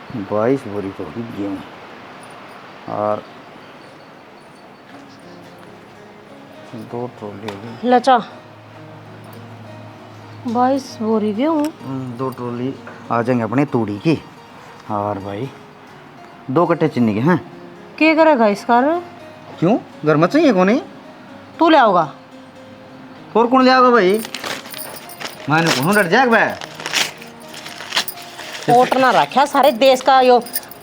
22 बोरी तो होगी गेहूँ और 2 ट्रॉली होगी लचा 22 बोरी गेहूँ। 2 ट्रॉली आ जाएंगे अपने तूड़ी की। और भाई 2 कट्टे चीनी के हैं। क्या करेगा इसका? क्यों घर में चाहिए कौन है? तू ले आओगा? और कौन ले आओगा भाई? मैंने कौन डर जाएगा भाई? कोट ना रखा सारे देश का यो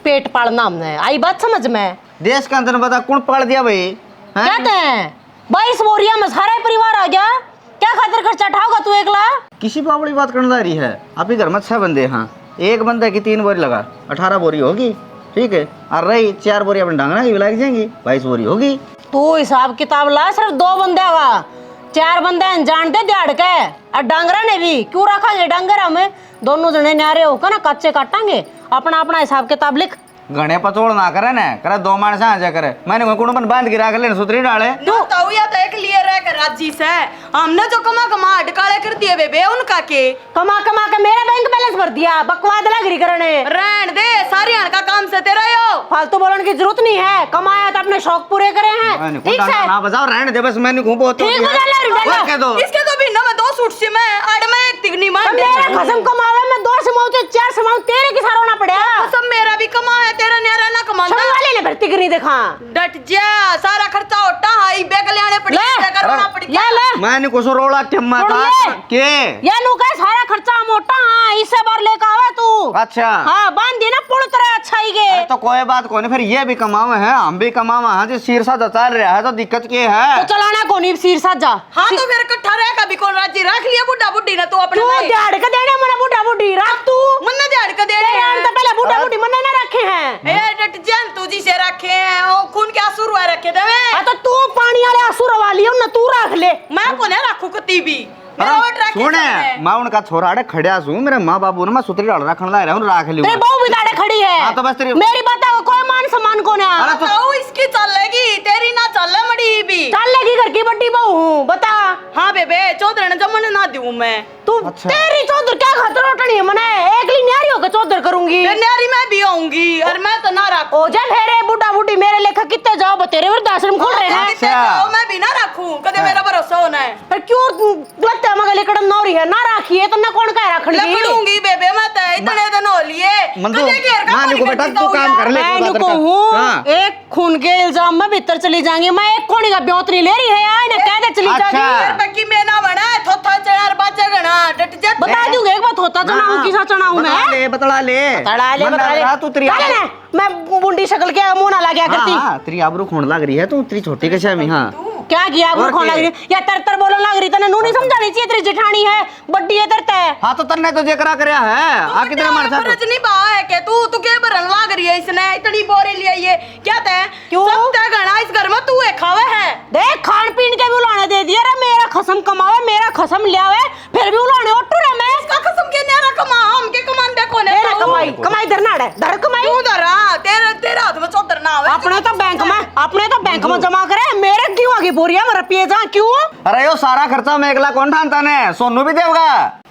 पेट पालना हमने, आई बात समझ में? देश का अंदर बता कौन पाल दिया भाई? कहते हैं 22 बोरिया में सारा परिवार आ गया, क्या खातिर खर्चा उठाओगा तू एकला? किसी बाबड़ी बात करने जा रही है। आप ही घर में 6 बंदे हैं, एक बंदे की 3 बोरी लगा 18 बोरी होगी, ठीक है। और रही 4 बोरी अपने डांगना की लग जाएंगी, 22 बोरी होगी। तू हिसाब किताब ला, सिर्फ 2 बंदे का 4 बंदे जानते दिहाड़ के। और डांगरा ने भी क्यों रखा है? डांगर हमें दोनों जने न्यारे होकर ना कच्चे काटेंगे। अपना अपना हिसाब किताब लिख। घने पचोड़ ना करे ना करे, 2 मानस आ जा करे। मैंने कोई कुण बांध के रख ले सुतरी डाले तो या तो एक लिए रह कर राजी से हमने जो कमा कमा अटकाले कर दिए बेबे उनका के कमा कमा के मेरा बैंक बैलेंस भर दिया, बकवाद लग रही करने। रहन दे सारी हण का काम से तेरा यो फालतू बोलने की जरूरत नहीं है, कमाया तो अपने शौक पूरे करे हैं। ठीक है ना बजाओ, रहने दे बस। मैंने घूमो तो ठीक बजा ले रही कह दो इसके तो भी ना मैं 2 सूट सी मैं अड़ में एक तिगनी मार दे। मेरा खसम कमावे में 2 समाऊ तो 4 समाऊ तेरे की सारा होना पड़ा। सब मेरा भी कमा है तेरा न्यारा ना कमाना। सब वाले ने भर्ती करी देखा। डट जा सारा खर्चा होटा हाई बैग ले आने पड़ी ले, करना पड़ी। ले ले मैंने कुछ रोड़ा टेम्मा सुन था ले। के ये नु का सारा खर्चा मोटा। हां इससे बार लेके आवे तू। अच्छा हां बांध दी ना पुल तरह अच्छा ही गे। तो कोई बात कोनी, फिर ये भी कमावे हैं हम भी कमावा। हाँ जी शीर्षा चल रहा है तो दिक्कत क्या है? तो चलाना कोनी सिर साजा। हां तो फिर इकट्ठा रह का भी कौन राजी रख लिया बुड्ढा बुड्ढी ना तू अपने तू भाई दिहाड़ के देने मना बूढ़ा बूढ़ी रख तू। मन्ना दिहाड़ का दे तेरे आने तो पहले बूढ़ा बूढ़ी मन्ने ना रखे हैं। ए डट जान तू जी से रखे हैं ओ खून के आंसू रुआ रखे देवे। आ तो तू पानी वाले आंसू रवा लियो ना, तू रख ले। मैं कोने रखू कती भी मेरा ओट रखे सुने मैं उनका छोरा अड़े खड़िया सू, मेरे माँ बाबू ने मैं सुतरी डाल रखने ला रहा हूँ, राख लियो। तेरी बहू भी दाड़े खड़ी है। हाँ तो बस तेरी मेरी बात का कोई मान सम्मान को ना। अरे तो इसकी चलेगी तेरी ना चले मड़ी भी चल लेगी घर की बड्डी बहू हूँ, बता। हाँ बेबे चौधर ने जमने ना दूं मैं। तू अच्छा। तेरी चौधर क्या खातर उठनी है? मने एकली न्यारी होकर चौधर करूंगी। फिर न्यारी मैं भी आऊंगी और मैं तो ना रखूं। ओ जा फेरे बूढ़ा बूढ़ी मेरे लेखा कितने जाओ तेरे वृद्धाश्रम खोल रहे हैं। अच्छा मैं भी ना रखूं कदे मेरा भरोसा होना है। पर क्यों लगता है मगर लेकड़ नौरी है ना राखिए तो ना कौन कह रखनी लकड़ूंगी बेबे मैं तो इतने दिन हो लिए कदे घेर का मानी को बेटा तू काम कर ले। मैं को हूं एक खून के इल्जाम में भीतर चली जाएंगी। मैं एक कोनी का ब्योतनी ले रही है यार, इन्हें कह दे चली जाएगी। बक्की में ना बना थोथा चढ़ार बाजा गना डट जा। बता दूंगी एक बात, होता चना हूं किसा चना हूं मैं। बतला ले तू तेरी मैं बुंडी शक्ल के मुंह ना लगा करती। हां तेरी आबरू खून लग रही है, तू तेरी छोटी के छमी। हां क्या किया आबरू खून लग रही या तर बोलने लग रही तने नू नहीं समझानी चाहिए। तेरी जेठानी है बड्डी है तरता है। हां तो तन्ने तो जेकरा करया है आ कितने मार सा फर्ज नहीं बा है के तू के भरन लाग रही है इसने इतनी बोरी ले आई है क्या तै क्यों? सब तै गणा इस घर में तू है खावे है। देख खान पीन के भी उलाने दे दिया रे, मेरा खसम कमावे मेरा खसम ले आवे फिर भी उलाने ओटू रे। मैं इसका कसम के न्यारा कमा हम के कमान दे कोने तेरे कमाई कमाई धरना है धर कमाई तू धरा तेरे हाथ में चौधर ना आवे। अपने तो बैंक में जमा करे, मेरे क्यों आगे बोरिया में रुपये जा क्यों? अरे यो सारा खर्चा मैं अगला कौन ठानता ने? सोनू भी देगा।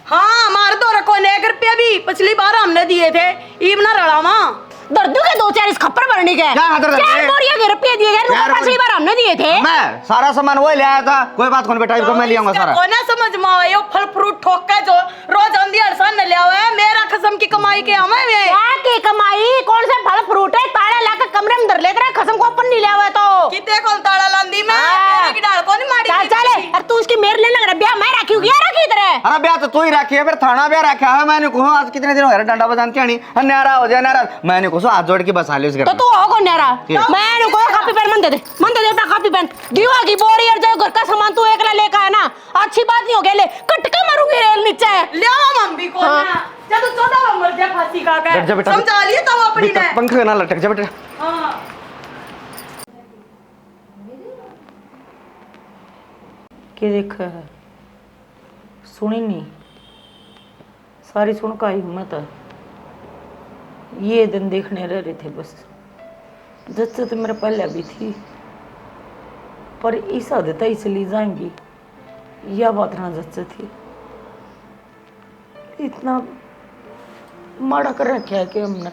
हाँ मार दो रखो ने 1 रुपया भी पिछली बार हमने दिए थे ईब ना रड़ावा दर्दू के 2-4 इस खप्पर भरने के क्या खातिर रखे? 4 बोरिया के रुपये दिए गए, पिछली बार हमने दिए थे। मैं सारा सामान वही ले आया था, कोई बात कौन बेटा, इसको मैं ले आऊंगा सारा। कोने समझ में आवे यो फल फ्रूट ठोक के जो रोज आंधी अड़सान ले आवे मेरा कसम की कमाई के हमें में क्या की कमाई? कौन से फल फ्रूट है? ताड़ा लाकर कमरे में धर ले तेरा खसम को अपन नहीं ले आवे तो कितने कौन ताड़ा लांदी मैं तेरे की डाल कौन मारी चल और तू उसकी मेरे ले लग रहा ब्याह मैं रखी होगी यार रखी तरह। अरे ब्याह तो तू ही रखी है, फिर थाना ब्याह रखा है। मैंने कहा आज कितने दिन हो गए डंडा बजानती आनी न्यारा हो जाए न्यारा। मैंने कहा आज जोड़ के बसा ले उस घर तो तू हो कौन न्यारा? मैं को कापी पेन मन दे बेटा कापी पेन दीवा की बोरी और जो घर का सामान तू एकला लेकर आया ना, अच्छी बात नहीं हो गया। ले कटका मारूंगी रेल नीचे ले आओ मम्मी को ना जब तू 14 मर जा फांसी का के समझा लिए तो अपनी ने पंख ना लटक जा बेटा। हां के देख सुनी नहीं सारी सुन का हिम्मत है। ये दिन देखने रह रहे थे बस, जैसे तो मेरा पहले भी थी पर इस हद तक चली जाएंगी यह बात ना जच्चे थी। इतना माड़ा कर रखा है कि हमने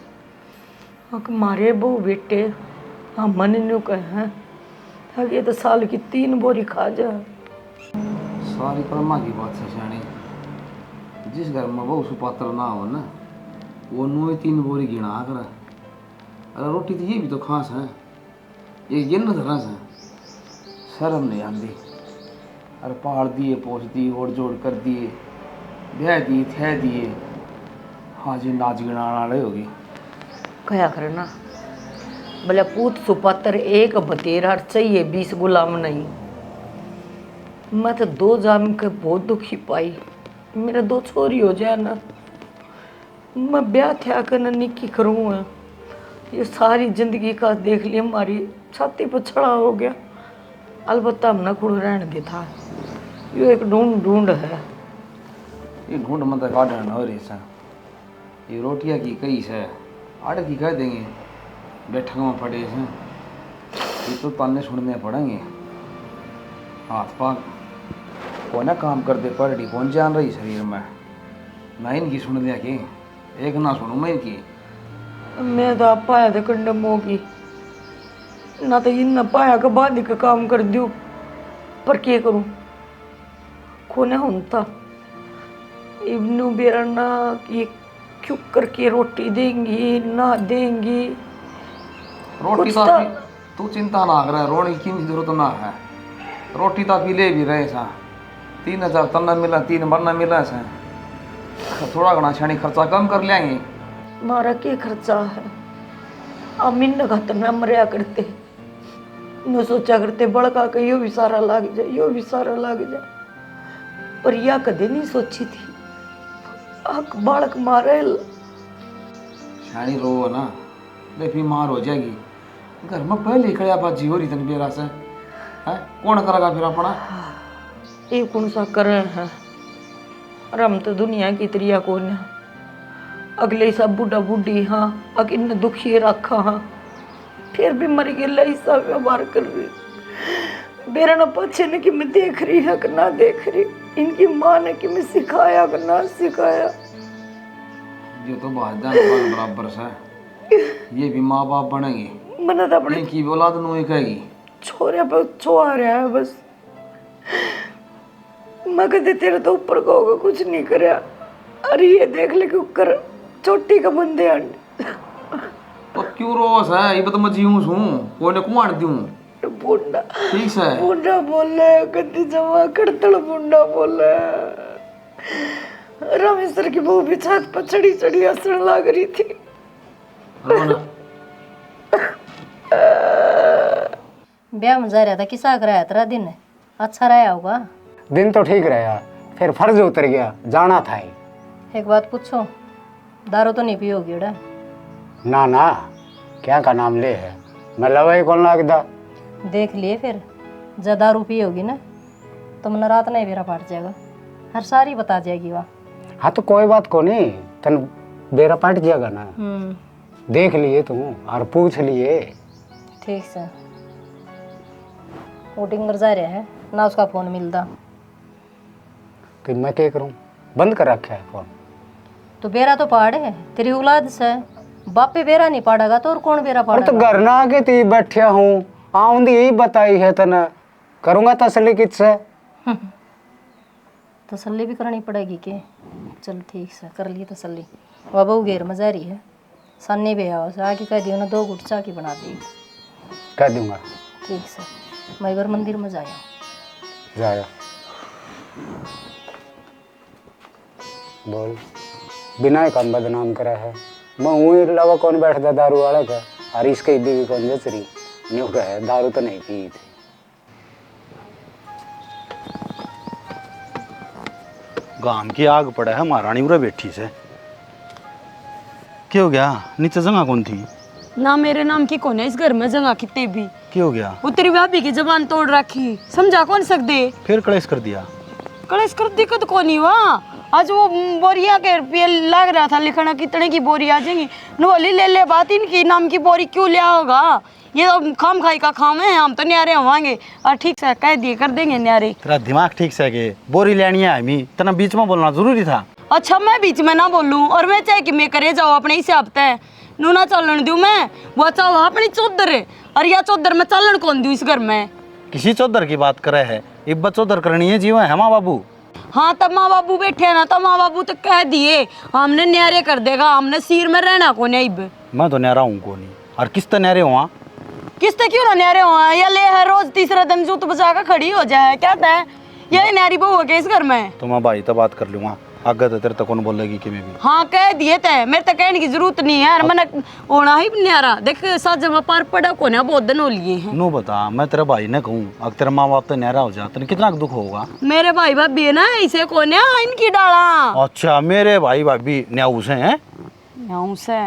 मारे बहू बेटे हम मन न्यू कहे ये तो साल की 3 बोरी खा जा। सारी कर्मा की बात है शानी। जिस घर में बहु सुपात्र ना हो ना वो नुए 3 बोरी गिना कर। अरे रोटी तो ये भी तो खास है, ये न धरस है, शर्म नहीं आती। अरे पहाड़ दिए पोछ दिए ओढ़ जोड़ कर दिए ब्याह दिए थे दिए। हाँ जी नाच गिनाने वाले होगी कया करना भले पूत सुपात्र एक बतेरा चाहिए 20 गुलाम नहीं। मैं तो 2 जाम के बहुत दुखी पाई। मेरे 2 छोरी हो जाए ना मैं ब्याह थे आकर निकी करूँ। ये सारी जिंदगी का देख लिया हमारी छाती पर छड़ा हो गया। अलबत्ता हमने खुद रहने दे था। यो एक ढूंढ है। ये ढूंढ मत काटन हो रही सा। ये रोटियां की कई से आड़े की कह देंगे बैठक में पड़े हैं। ये तो ताने सुनने पड़ेंगे। हाथ पाक कौन ना काम कर दे पलटी कौन जान रही शरीर में। ना इनकी सुन दिया कि एक ना सुनूं मैं इनकी। मैं तो आप पाया था कंडम होगी ना तो इन पाया का बाद का काम कर दूँ पर क्या करूँ खोने होता इब्नू बेरा ना ये क्यों करके रोटी देंगी ना देंगी। रोटी कुछ तो तो- तू चिंता ना कर रोने की जरूरत ना है। रोटी तो पी ले भी रहे सा 3000 तना मिला 3 मरना मिला से थोड़ा घना छानी खर्चा कम कर लेंगे। मारा क्या खर्चा है अब मिन्न खातर ना मरिया करते न सोचा करते बड़का के यो भी सारा लाग जाए यो भी सारा लाग जाए। पर यह कदे नहीं सोची थी आक बालक मारे छानी रो ना बीमार हो जाएगी। घर में पहले ही खड़ा बाजी हो रही थी बेरा से है कौन करेगा फिर अपना। ये कौन सा करे हैं और हम तो दुनिया की त्रिया कौन है। अगले सब बूढ़ा बूढ़ी हाँ अग इन दुखी रखा हाँ फिर भी मर गए ऐसा व्यवहार कर रही। बेरा न पछे ने कि मैं देख रही है कि ना देख रही। इनकी माँ ने कि मैं सिखाया कि ना सिखाया। ये तो बात बराबर से ये भी माँ बाप बनेंगे। मैंने तो अपने इनकी औलाद नु ही कहेगी छोरे पर छुआ रहा है बस। मैं कहते तेरे तो ऊपर का होगा कुछ नहीं करया। अरे ये देख ले कि ऊपर चोटी का बंदे अंडे तो क्यों रोस है। ये तो मैं जीऊं सू कोई ने कुआन दूं बुंडा ठीक है। बुंडा बोले गद्दी जमा करतड़ बुंडा बोले। रामेश्वर की बहू भी छत पर चढ़ी चढ़ी हंसने लग रही थी। ब्याह में जा रहा था किसा कराया तेरा दिन अच्छा रहा होगा। दिन तो ठीक रहा फिर फर्ज उतर गया जाना था ही। एक बात पूछो दारू तो नहीं पियोगी उड़ा। ना ना क्या का नाम ले है मैं लवाई कौन लागदा। देख लिए फिर जब दारू पियोगी ना तुम रात नहीं बेरा पाट जाएगा हर सारी बता जाएगी वहाँ। हाँ तो कोई बात को नहीं तन बेरा पाट जाएगा ना। देख लिए तुम और पूछ लिए। ठीक से वोटिंग कर जा रहे हैं ना उसका फोन मिलता तो मैं क्या करूँ बंद कर रखा है फोन। तो बेरा तो पाड़े है तेरी औलाद से बाप पे बेरा नहीं पाड़ेगा तो और कौन बेरा और तो पाड़ेगा। घर ना आके ती बैठा हूँ आऊंदी यही बताई है तना करूँगा तसली किससे। तसल्ली भी करनी पड़ेगी के। चल ठीक से कर ली तसल्ली। वह बहू घेर में जा रही है सानी भी आओ से आके कह दियो ना 2 घुट चाह की बना दी। कह दूंगा ठीक से मैं इधर मंदिर में जाया जाया। बोल बिना काम बदनाम करा है मैं वही अलावा कौन बैठता दारू वाला का और इसके बीवी कौन जचरी न्यू कहे दारू तो नहीं पी थी। गांव की आग पड़ा है महारानी उरा बैठी से क्या हो गया। नीचे जगह कौन थी ना मेरे नाम की कौन है इस घर में जगह कितने भी। क्या हो गया। वो तेरी भाभी की जबान तोड़ रखी समझा कौन सकते। फिर कलेश कर दिया। कलेश कर दिक्कत कौन ही हुआ। आज वो बोरिया के रुपये लग रहा था लिखना कितने की बोरी आ जाएंगी नोली ले ले बात इनकी नाम की बोरी क्यों लिया होगा। ये तो खाम खाई का खाम है हम तो न्यारे होवांगे और ठीक से कह दिए कर देंगे न्यारे। तेरा दिमाग ठीक से है बोरी लेनी है हमी तना बीच में बोलना जरूरी था। अच्छा मैं बीच में ना बोलूं और मैं चाहे कि मैं करे जाओ अपने हिसाब से नू ना चलन दूं मैं, वो चाहो अपनी चौधर है और या चौधर में चलन कौन दूं इस घर में। किसी चौधर की बात करे है, इब्बत चौधर करनी है जीवन है माँ बाबू। हाँ तब माँ बाबू बैठे हैं ना, तो माँ बाबू तो कह दिए हमने न्यारे कर देगा, हमने सिर में रहना को नहीं। मैं तो न्यारा हूँ को नहीं, और किस तो न्यारे हुआ किसते क्यों ना न्यारे हो, या ले है रोज तीसरा दिन जूत बचा कर खड़ी हो जाए, क्या है ये न्यारी बहू है क्या इस घर में। तो मैं भाई तो बात कर लूंगा, आगे तो तेरे तो कौन बोलेगी कि मैं भी। हाँ कह दिए थे, मेरे तो कहने की जरूरत नहीं है, और मैंने होना ही न्यारा देख साथ जमा पार पड़ा को ना बहुत दिन हो लिए हैं। नू बता, मैं तेरे भाई ने कहूँ अगर तेरा माँ बाप तो न्यारा हो जाते तो कितना दुख होगा। मेरे भाई भाभी है ना ऐसे को ना इनकी डाला। अच्छा मेरे भाई भाभी न्याऊ से हैं, न्याऊ से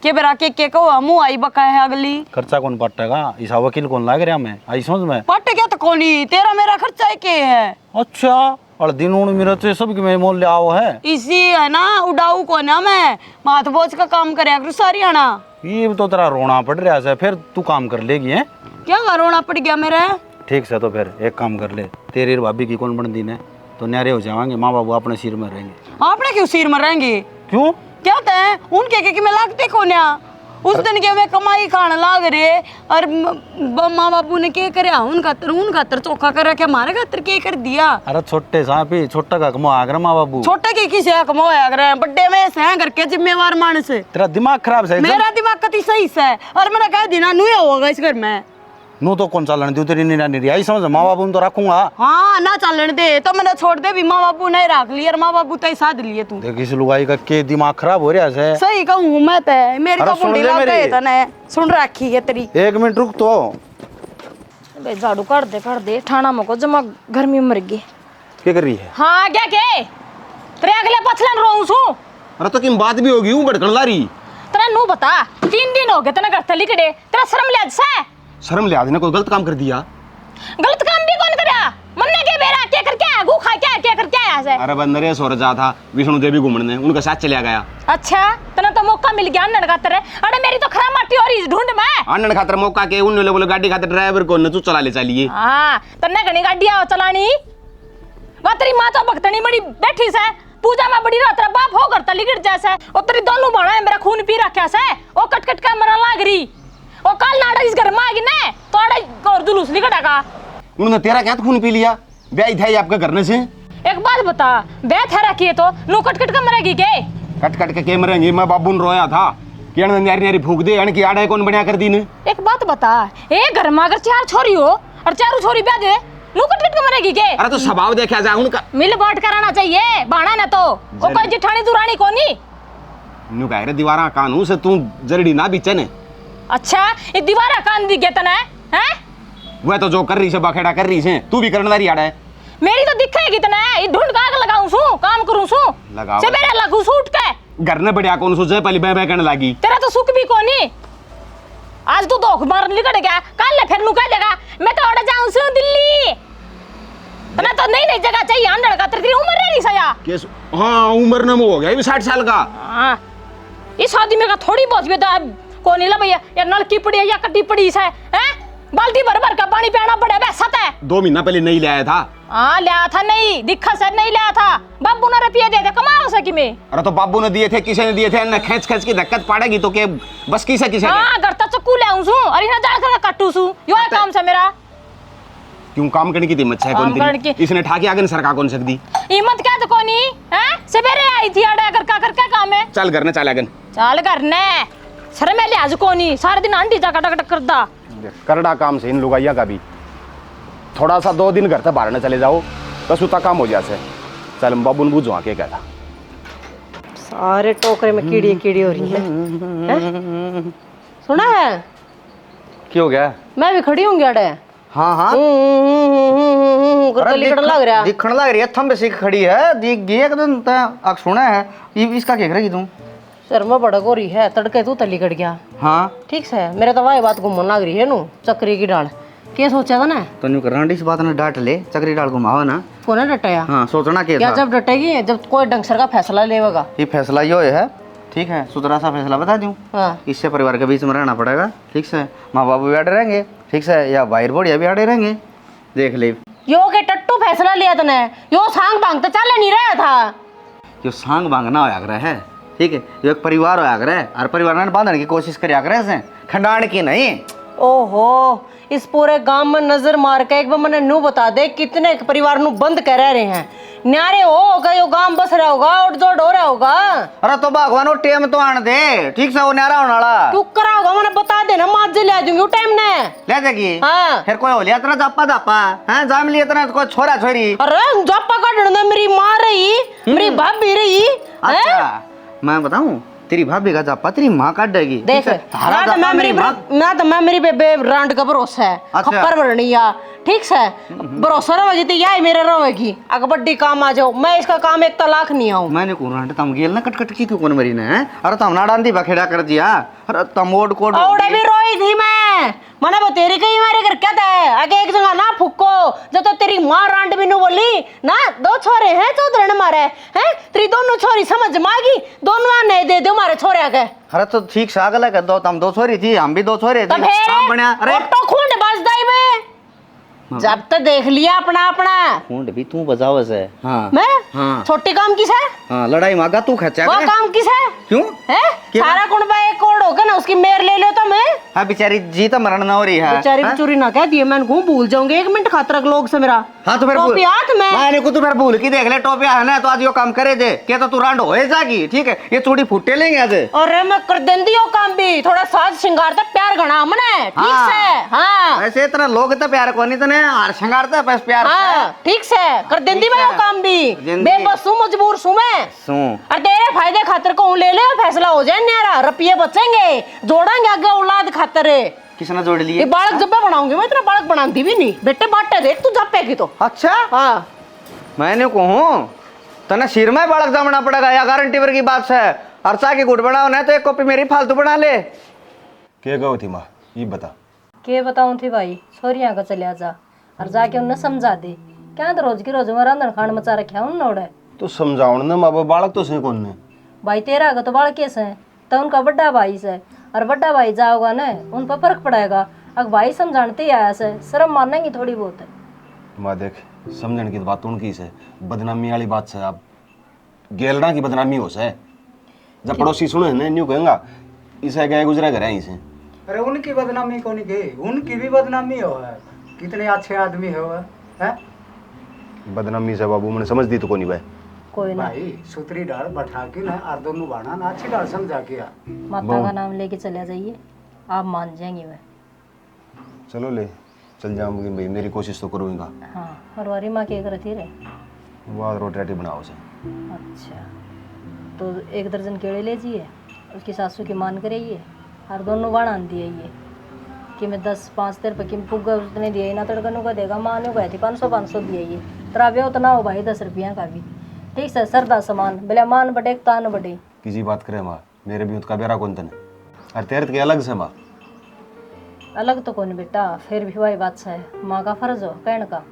के बेरा के को मुँह आई बका है अगली। खर्चा कौन पटेगा, ऐसा वकील कौन लाग रहा मैं आई समझ में। पट क्या तो कोनी तेरा मेरा खर्चा के है। अच्छा और दिन उन मेरा तो सब की मैं मोल ले आओ है, इसी है ना उड़ाऊ को ना मैं माथ बोझ का काम करे करूँ सारी आना। ये तो तेरा रोना पड़ रहा है, फिर तू काम कर लेगी है। क्या रोना पड़ गया मेरा। ठीक से तो फिर एक काम कर ले, तेरी और भाभी की कौन बन दिन है तो न्यारे हो जाएंगे, माँ बाबू अपने सिर में रहेंगे। आपने क्यों सिर में रहेंगे, क्यों क्या है उनके के मैं लागते को ना उस दिन के वे कमाई खाने लाग रहे और माँ बाबू ने क्या करया उन खातर चोखा कर रखे, हमारे खातर क्या कर दिया। अरे छोटे सांपी छोटा का कमो आगर माँ बाबू, छोटे के किसे कमाया करे बड्डे में से घर के जिम्मेवार मानस। तेरा दिमाग खराब है। मेरा दिमाग कति सही से और मैंने कह दी ना नुए होगा इस घर में। नू तो कौन चालन दू तेरी नहीं आई समझ, माँ बाबू तो रखूंगा। हाँ ना चलन दे तो मैंने छोड़ दे भी, माँ बाबू नहीं रख लिया और माँ बाबू तो साध लिए तू। देख इस लुगाई का के दिमाग खराब हो रहा है। सही कहूँ मैं तो मेरी अरे तो सुन बुढ़ी ले लग मेरी। गई तने सुन रखी है तेरी। एक मिनट रुक तो, बे झाड़ू कर दे ठाणा मको जमा गर्मी मर गई। क्या कर रही है। हाँ क्या के तेरे अगले पछलन रोऊं सु। अरे तो किन बात भी होगी हूँ भड़कन ला रही। तेरा नू बता 3 दिन हो गए तेने घर तली कड़े, तेरा शर्म ले से। शर्म ले आदमी ने कोई गलत काम कर दिया। गलत काम भी कौन करया, मन्ने के बेरा क्या कर क्या गु खा क्या कर क्या है। अरे बंदरे सो रहा था विष्णु देवी घूमने, उनके साथ चलिया गया। अच्छा तना तो मौका मिल गया अन्न खातर। अरे मेरी तो खरा माटी हो रही ढूंढ में। अन्न खातर मौका के उन बोले गाड़ी खातर ड्राइवर को न तू चला ले चलिए। हां तन्ने घणी गाड़ी आओ चलानी। वा तेरी मां तो भक्तनी बड़ी बैठी से पूजा में बड़ी रात बाप हो करता लिगड़ जैसे और तेरी दोनों भाड़ा है मेरा खून पी रखा से ओ कट कट के मरन लाग रही। ओ कल नाड़ा इस घर में आ गई ने तो अड़े और जुलूस निकलेगा। उन्होंने तेरा क्या खून पी लिया, ब्याह था आपके घर से। एक बात बता ब्याह थारा किए तो नो कट कट के मरेगी के। कट कट के मरेंगे। मैं बाबू ने रोया था कि न्यारी न्यारी फूक दे अन की आड़े कौन बढ़िया कर दी ने। एक बात बता ए घर में अगर 4 छोरी हो और 4 छोरी ब्याह दे नो कट कट के मरेगी के। अरे तो स्वभाव देखा जा उनका, मिल बांट कराना चाहिए बाणा ना तो ओ कोई जिठानी दुरानी कोनी। नु कह रे दीवारा कानू से तू जरड़ी ना बीचे ने। अच्छा ये दीवारा कान दी गेतन है हैं। वह तो जो कर रही से बखेड़ा कर रही से तू भी करनदारी आड़ा है। मेरी तो दिखेगी तना ये ढूंढ काग लगाऊं सु काम करूं सु लगाओ। सवेरे लगू सु उठ के घर ने बढ़िया कौन सोचे पहले मैं करने लगी। तेरा तो सुख भी कोनी। आज तू धोख मार निकल गया कल ले फिर नु कह देगा मैं तो उड़ जाऊं सु दिल्ली। तना तो नई जगह चाहिए अंडड़ का तेरी उम्र नहीं सया केस। हाँ उम्र न हो गया 60 साल का। हां इस आदमी का थोड़ी बहुत भी कोनी ला भैया या नलकी पड़ी है या कटी पड़ी है हैं। बाल्टी भर भर का पानी पीना पड़े वैसा है। 2 महीना पहले नहीं लाया था। हाँ लिया था नहीं दिखा से नहीं लिया था बाबू ने रुपये दे दे कमाओ सकी में। अरे तो बाबू ने दिए थे किसी ने दिए थे न खींच खींच की दिक्कत पड़ेगी तो के बस किसे किसे। हाँ घर तक चक्कू ले आऊं सु और इना जाड़ कर काटू सु यो है काम से मेरा। क्यों काम करने की हिम्मत है काम करने कौन की- तेरी, इसने ठाके आगे सरका कौन सकती। हिम्मत क्या तो कोनी हैं सवेरे आई थी आड़ा कर काम है। चल घर ने चल आगन चल करने सर मैं लिहाज कोनी सारे दिन आंटी जा कटक करदा। करड़ा काम से इन लुगाइया का भी थोड़ा सा 2 दिन घर से बाहर न चले जाओ तो सुता काम हो जाए। चल बाबू ने बुझवा के कहता सारे टोकरे में कीड़ी कीड़ी हो रही है हैं? सुना है क्यों हो गया। मैं भी खड़ी हूँ अड़े। हाँ हाँ लिखण लग रहा दिखण लग रही है थंबे से खड़ी है दिख गई एकदम अक सुना है इसका क्या करेगी तू। शर्मा बड़ा हो रही है तड़के तू तली कट गया। हाँ ठीक से मेरे तो वाही बात घूमने लग रही है नू चक्री की डाल क्या सोचा था ना तो न्यू करना इस बात ने डांट ले चक्री डाल घुमाओ ना कोने डटाया। हाँ सोचना क्या क्या था। जब डटेगी जब कोई डंगसर का फैसला लेगा। ये फैसला यो है ठीक है सुथरा सा फैसला बता दूं। हाँ इससे परिवार के बीच में रहना पड़ेगा ठीक से, माँ बाप भी आड़े रहेंगे ठीक से या भाई बढ़िया भी आड़े रहेंगे देख ले। यो के टट्टू फैसला लिया तने यो सांग बांग तो चल नहीं रहा था। जो सांग बांगना होया है ठीक है, जो एक परिवार होया करे और परिवार ने बांधने की कोशिश करया करे से खंडाण की नहीं। ओहो, इस पूरे गांव में नजर मार के एक बार मैंने नू बता दे कितने परिवार नु बंद कर रहे हैं। न्यारे होगा यो गांव बस रहा होगा और जोड़ हो रहा होगा। अरे तो भगवान टेम तो आन दे, ठीक से वो न्यारा होने वाला तू करा होगा मैंने बता देना, माज ले आ जाऊंगी टाइम ने ले जाएगी। हाँ। फिर कोई हो लिया इतना जापा जापा हैं, जाम लिया इतना कोई छोरा छोरी। अरे जापा काटने मेरी माँ रही, मेरी भाभी रही। अच्छा मैं बताऊं, तेरी भाभी का जापा तेरी माँ काट देगी। देख तारा जापा मेरी माँ मैं मेरी बेबे रांड का भरोसा है। अच्छा। खप्पर भरनिया ठीक से भरोसा रहेगी तो यही मेरा रहेगी। अगर बड्डी काम आ जाओ, मैं इसका काम एक तलाक नहीं आऊं। मैंने कुरान तम गेल ना कट की क्यों कौन मरी ने हैं? अरे तम ना डांदी बखेड़ा कर दिया। अरे तम ओड कोड औड़े भी रोई थी मैंने वो तेरी कहीं मारे कर क्या था आगे एक जगह ना फुको जो तो तेरी माँ रांड भी नु बोली ना। दो छोरे हैं चौधरी मारे हैं, तेरी दोनों छोरी समझ मागी दोनों नहीं दे दो मारे छोरे आगे। अरे तो ठीक से आगे लगा दो, तम दो छोरी थी हम भी दो छोरे थे। काम बढ़िया। अरे तो खूंड बजदाई में जब तक देख लिया अपना अपना खूंड भी तू बजाओ से। हाँ मैं हाँ छोटी काम किस है? हाँ लड़ाई मांगा तू खचा वो काम किस है? क्यों है क्या? सारा कुंडा एक कोड होगा ना, उसकी मेर ले लो तो मैं। हाँ बेचारी जी तो मरण ना हो रही है। बेचारी चोरी ना कह दिए मैं घूम भूल जाऊंगे 1 मिनट खातर लोग से मेरा। हाँ तो फिर टोपी हाथ में मैंने को तो फिर भूल की देख ले टोपिया है ना, तो आज यो काम करे दे क्या तो तू रांड होए जागी। ठीक है ये चूड़ी फुटे लेंगे आज। अरे मैं कर देंदी हो काम भी, थोड़ा साज श्रृंगार तक प्यार घना हमने ठीक से। हाँ ऐसे इतना लोग तो प्यार को नहीं तने हार श्रृंगारता बस प्यार हाँ ठीक से कर देंदी मैं वो काम भी। बेबस हूँ मजबूर हूँ मैं। और तेरे फायदे खातर को ले ले फैसला हो जाए न्यारा, रुपये बचेंगे जोड़ेंगे आगे औलाद खातर। किसने जोड़ लिए? ये बालक जब बनाऊंगी मैं, इतना बालक बनाती भी नहीं बेटे बाटे देख तू जब की तो। अच्छा हाँ मैंने कहूँ तना सिर में बालक जमना पड़ेगा या गारंटी पर की बात है। अर्चा की गुड़ बनाओ ना तो एक कॉपी मेरी फालतू बना ले। के गौ थी माँ ये बता। के बताऊं थी भाई, छोरियां का चलिया जा और जाके उन्हें समझा दे। क्या तो रोज की रोज में रंधन खान मचा रखा उन नोड़े तो समझाओ ना माँ बालक तो सही कौन ने भाई तेरा का तो बाल केस है तो उनका बड़ा भाई से, और बड़ा भाई जाओगा ना उन पर फर्क पड़ेगा। अगर भाई समझाते ही आया से शर्म मानेंगी थोड़ी बहुत है। माँ देख समझने की बात उनकी से बदनामी वाली बात से आप गेलना की बदनामी हो से जब पड़ोसी सुने ना न्यू कहेंगा इसे गए गुजरा घर इसे। अरे उनकी बदनामी कौन की, उनकी भी बदनामी हो है। कितने अच्छे आदमी हो है? बदनामी से बाबू मैंने समझ दी तो कोनी भाई। कोई ना भाई सुतरी डाल बैठा के ना और दोनों बाणा ना अच्छी डाल समझा के माता का नाम लेके चले जाइए, आप मान जाएंगे वह। चलो ले चल जाऊंगी भाई, मेरी कोशिश तो करूँगा। हाँ और वारी माँ क्या करती रहे? वह रोटी राटी बनाओ से। अच्छा तो 1 दर्जन केले लीजिए, उसकी सासू की मान करिए और दोनों बाण आन दिए कि मैं 10-5 रुपये की पुग्गा उसने दिया ना तड़कनों का देगा। माँ ने गए थी 500 दिए ये तराबिया उतना हो भाई 10 रुपया का भी ठीक से सरदा सामान बोले मान बटे तान बटे किसी बात करे माँ मेरे भी उसका बेरा कौन तने और तेरे के अलग से माँ अलग तो कौन बेटा, फिर भी वही बात है माँ का फर्ज हो कहने का।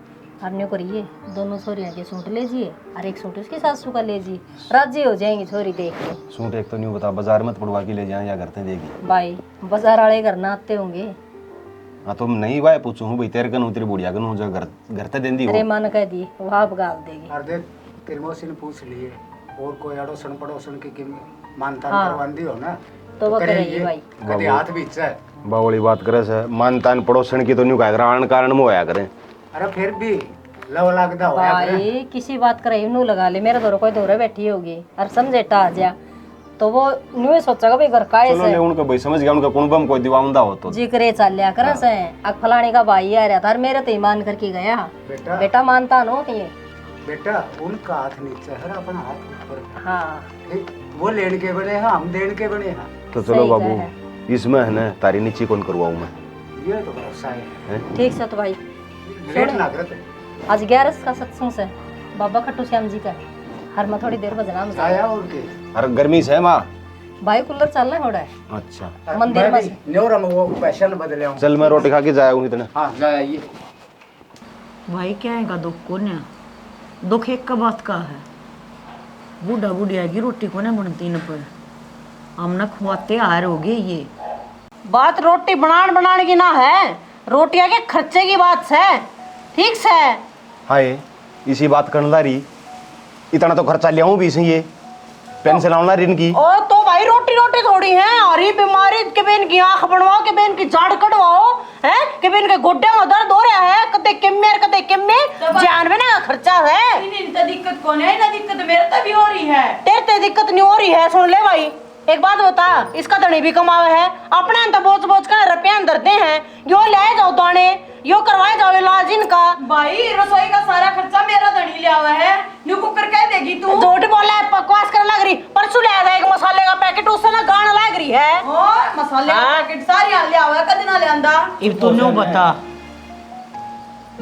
हरने करिए दोनों छोरियाँ के सूट लीजिए और एक सूट उसकी सासू का लीजिए, राजी हो जाएंगी छोरी देख के। सूट एक तो नहीं बता बाजार मत पड़वा के ले जाए या घर से देगी भाई बाजार वाले घर ना आते होंगे। हाँ तो नहीं भाई पूछूँ भाई तेरे कनु तेरी बुढ़िया कनु जो घर ते देंदी अरे हो। माँ ने कह दी वो आप गाल देगी। और देख तेरी मौसी ने पूछ लिए और कोई अड़ोसन पड़ोसन की मानता हाँ। करवांदी हो ना तो वो करेंगे। करेगी भाई। कभी हाथ बीच है। बावली बात करे से मानतान पड़ोसन की तो नहीं कह कारण कारण में होया करे। अरे फिर भी लव लगदा होया करे। भाई किसी बात कर नू लगा ले, मेरे दौरे कोई दौरे बैठी होगी और समझेटा आ जा तो वो न्यू सोचेगा भाई घर का चलो ले उनका भाई समझ गया उनका कुणबम कोई दीवानदा हो तो जी करे चल लिया कर से। अब फलाने का भाई आ रहा था और मेरे तो ईमान करके गया बेटा बेटा मानता नो ये। बेटा उनका हाथ नीचे है अपना हाथ ऊपर। हाँ ठीक, वो लेन के बने हैं हम देन के बने हैं। तो चलो सही बाबू है। इसमें है ना तारी नीचे कौन करवाऊँ मैं। ये तो भरोसा है। ठीक से तो भाई लेट ना करते आज 11 का सत्संग से बाबा खट्टू श्याम जी का हर में थोड़ी देर बजना आया उनके। अरे गर्मी से है माँ। भाई कूलर चलना हो रहा है अच्छा मंदिर में न्योरा में वो पैशन बदले हूँ। चल मैं रोटी खा के जाया हूँ इतना। हाँ जाइए। भाई क्या है दुख को न दुख एक का बात का है। बूढ़ा बूढ़िया की रोटी को न बनती न पर हम न खुआते हार हो गए। ये बात रोटी बनाने की ना है, रोटियां के खर्चे की बात है ठीक से। हाय इसी बात करना रही इतना तो खर्चा लिया हूँ भी सही है पेंशन आना ऋण की। ओ तो भाई रोटी रोटी थोड़ी है, अरे बीमारी के बेन की आंख बनवाओ, के बेन की झाड़ कटवाओ, हैं के बेन के गोड्डे में दर्द हो रहा है, कदे किम्मे जान में ना खर्चा है। इन्हीं तो दिक्कत कौन है ना, दिक्कत मेरे तो भी हो रही है। तेरे दिक्कत नहीं हो रही है, सुन ले भाई एक बात बता, इसका धनी भी कमावे है, अपने अंदर बोझ कर रुपया अंदर दे हैं, यो ले जाओ दाने, यो करवाए जाओ इलाज इनका। भाई रसोई का सारा खर्चा मेरा धनी लिया हुआ है, न्यू कुकर कह देगी तू। झूठ बोला है, बकवास करने लग रही। परसों ले आया एक मसाले का पैकेट, उससे ना गाना लग रही है। और मसाले का पैकेट सारी आ लिया हुआ है, कद ना ले आंदा। अब तू नो बता,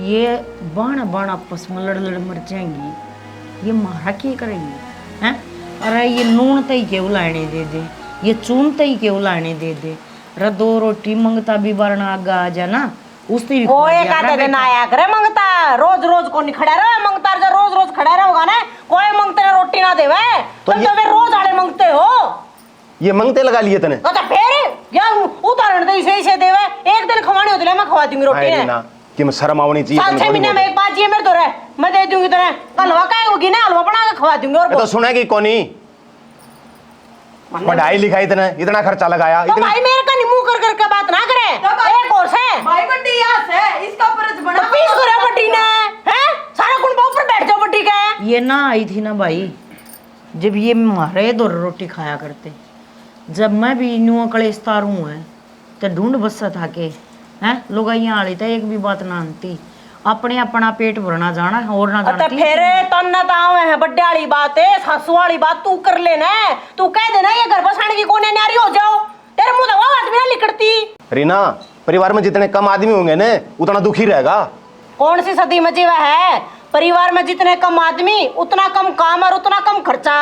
ये बाण आपस में लड़ मर जाएंगी, ये मारा क्या करेंगी हैं? अरे ये नून तई के उलाने दे दे, ये चून तई के उलाने दे दे, अरे 2 रोटी मंगता भी वरना आगा आ जा ना, उससे भी वो एक आधा दिन आया करे मंगता, रोज रोज को नहीं खड़ा रहा मंगता, जब रोज रोज खड़ा रहोगा ना कोई मंगते ने रोटी ना देवे, तो वे रोज आले मंगते हो। ये मंगते लगा लिए तने तो फिर या उदाहरण दे इसे देवे, एक दिन खवानी होती है मैं खवा दूंगी रोटी है ना कि मैं शर्म आवनी चाहिए। साल 6 महीने में एक बात ये मेरे तो रहे, मैं दे दूंगी तेरे हलवा का होगी ना, हलवा बना के खवा दूंगी। और तो सुनेगी कोनी, पढ़ाई लिखाई इतना खर्चा लगाया, तो भाई मेरे का मुंह कर करके बात ना करे। एक और से भाई बड्डी यास है, इसका फर्ज बना तो पीस करे बड्डी ने, हैं सारा कुल ऊपर बैठ जाओ बड्डी का। ये ना आई थी ना भाई, जब ये मारे 2 रोटी खाया करते, जब मैं भी न्यू कलेस्तार हूँ है तो ढूंढ बसा था के हैं लोग यहाँ आली था, एक भी बात ना आती, अपने अपना पेट भरना जाना और ना जाना। तो फिर तन्ना तावे है बड्डे वाली बात है, सासू वाली बात तू कर लेना, तू कह देना ये घर बसाने की कोने न्यारी हो जाओ, तेरे मुंह से वो बात भी ना निकलती। रीना, परिवार में जितने कम आदमी होंगे ना उतना दुखी रहेगा। कौन सी सदी में जीवा है, परिवार में जितने कम आदमी उतना कम काम और उतना कम खर्चा।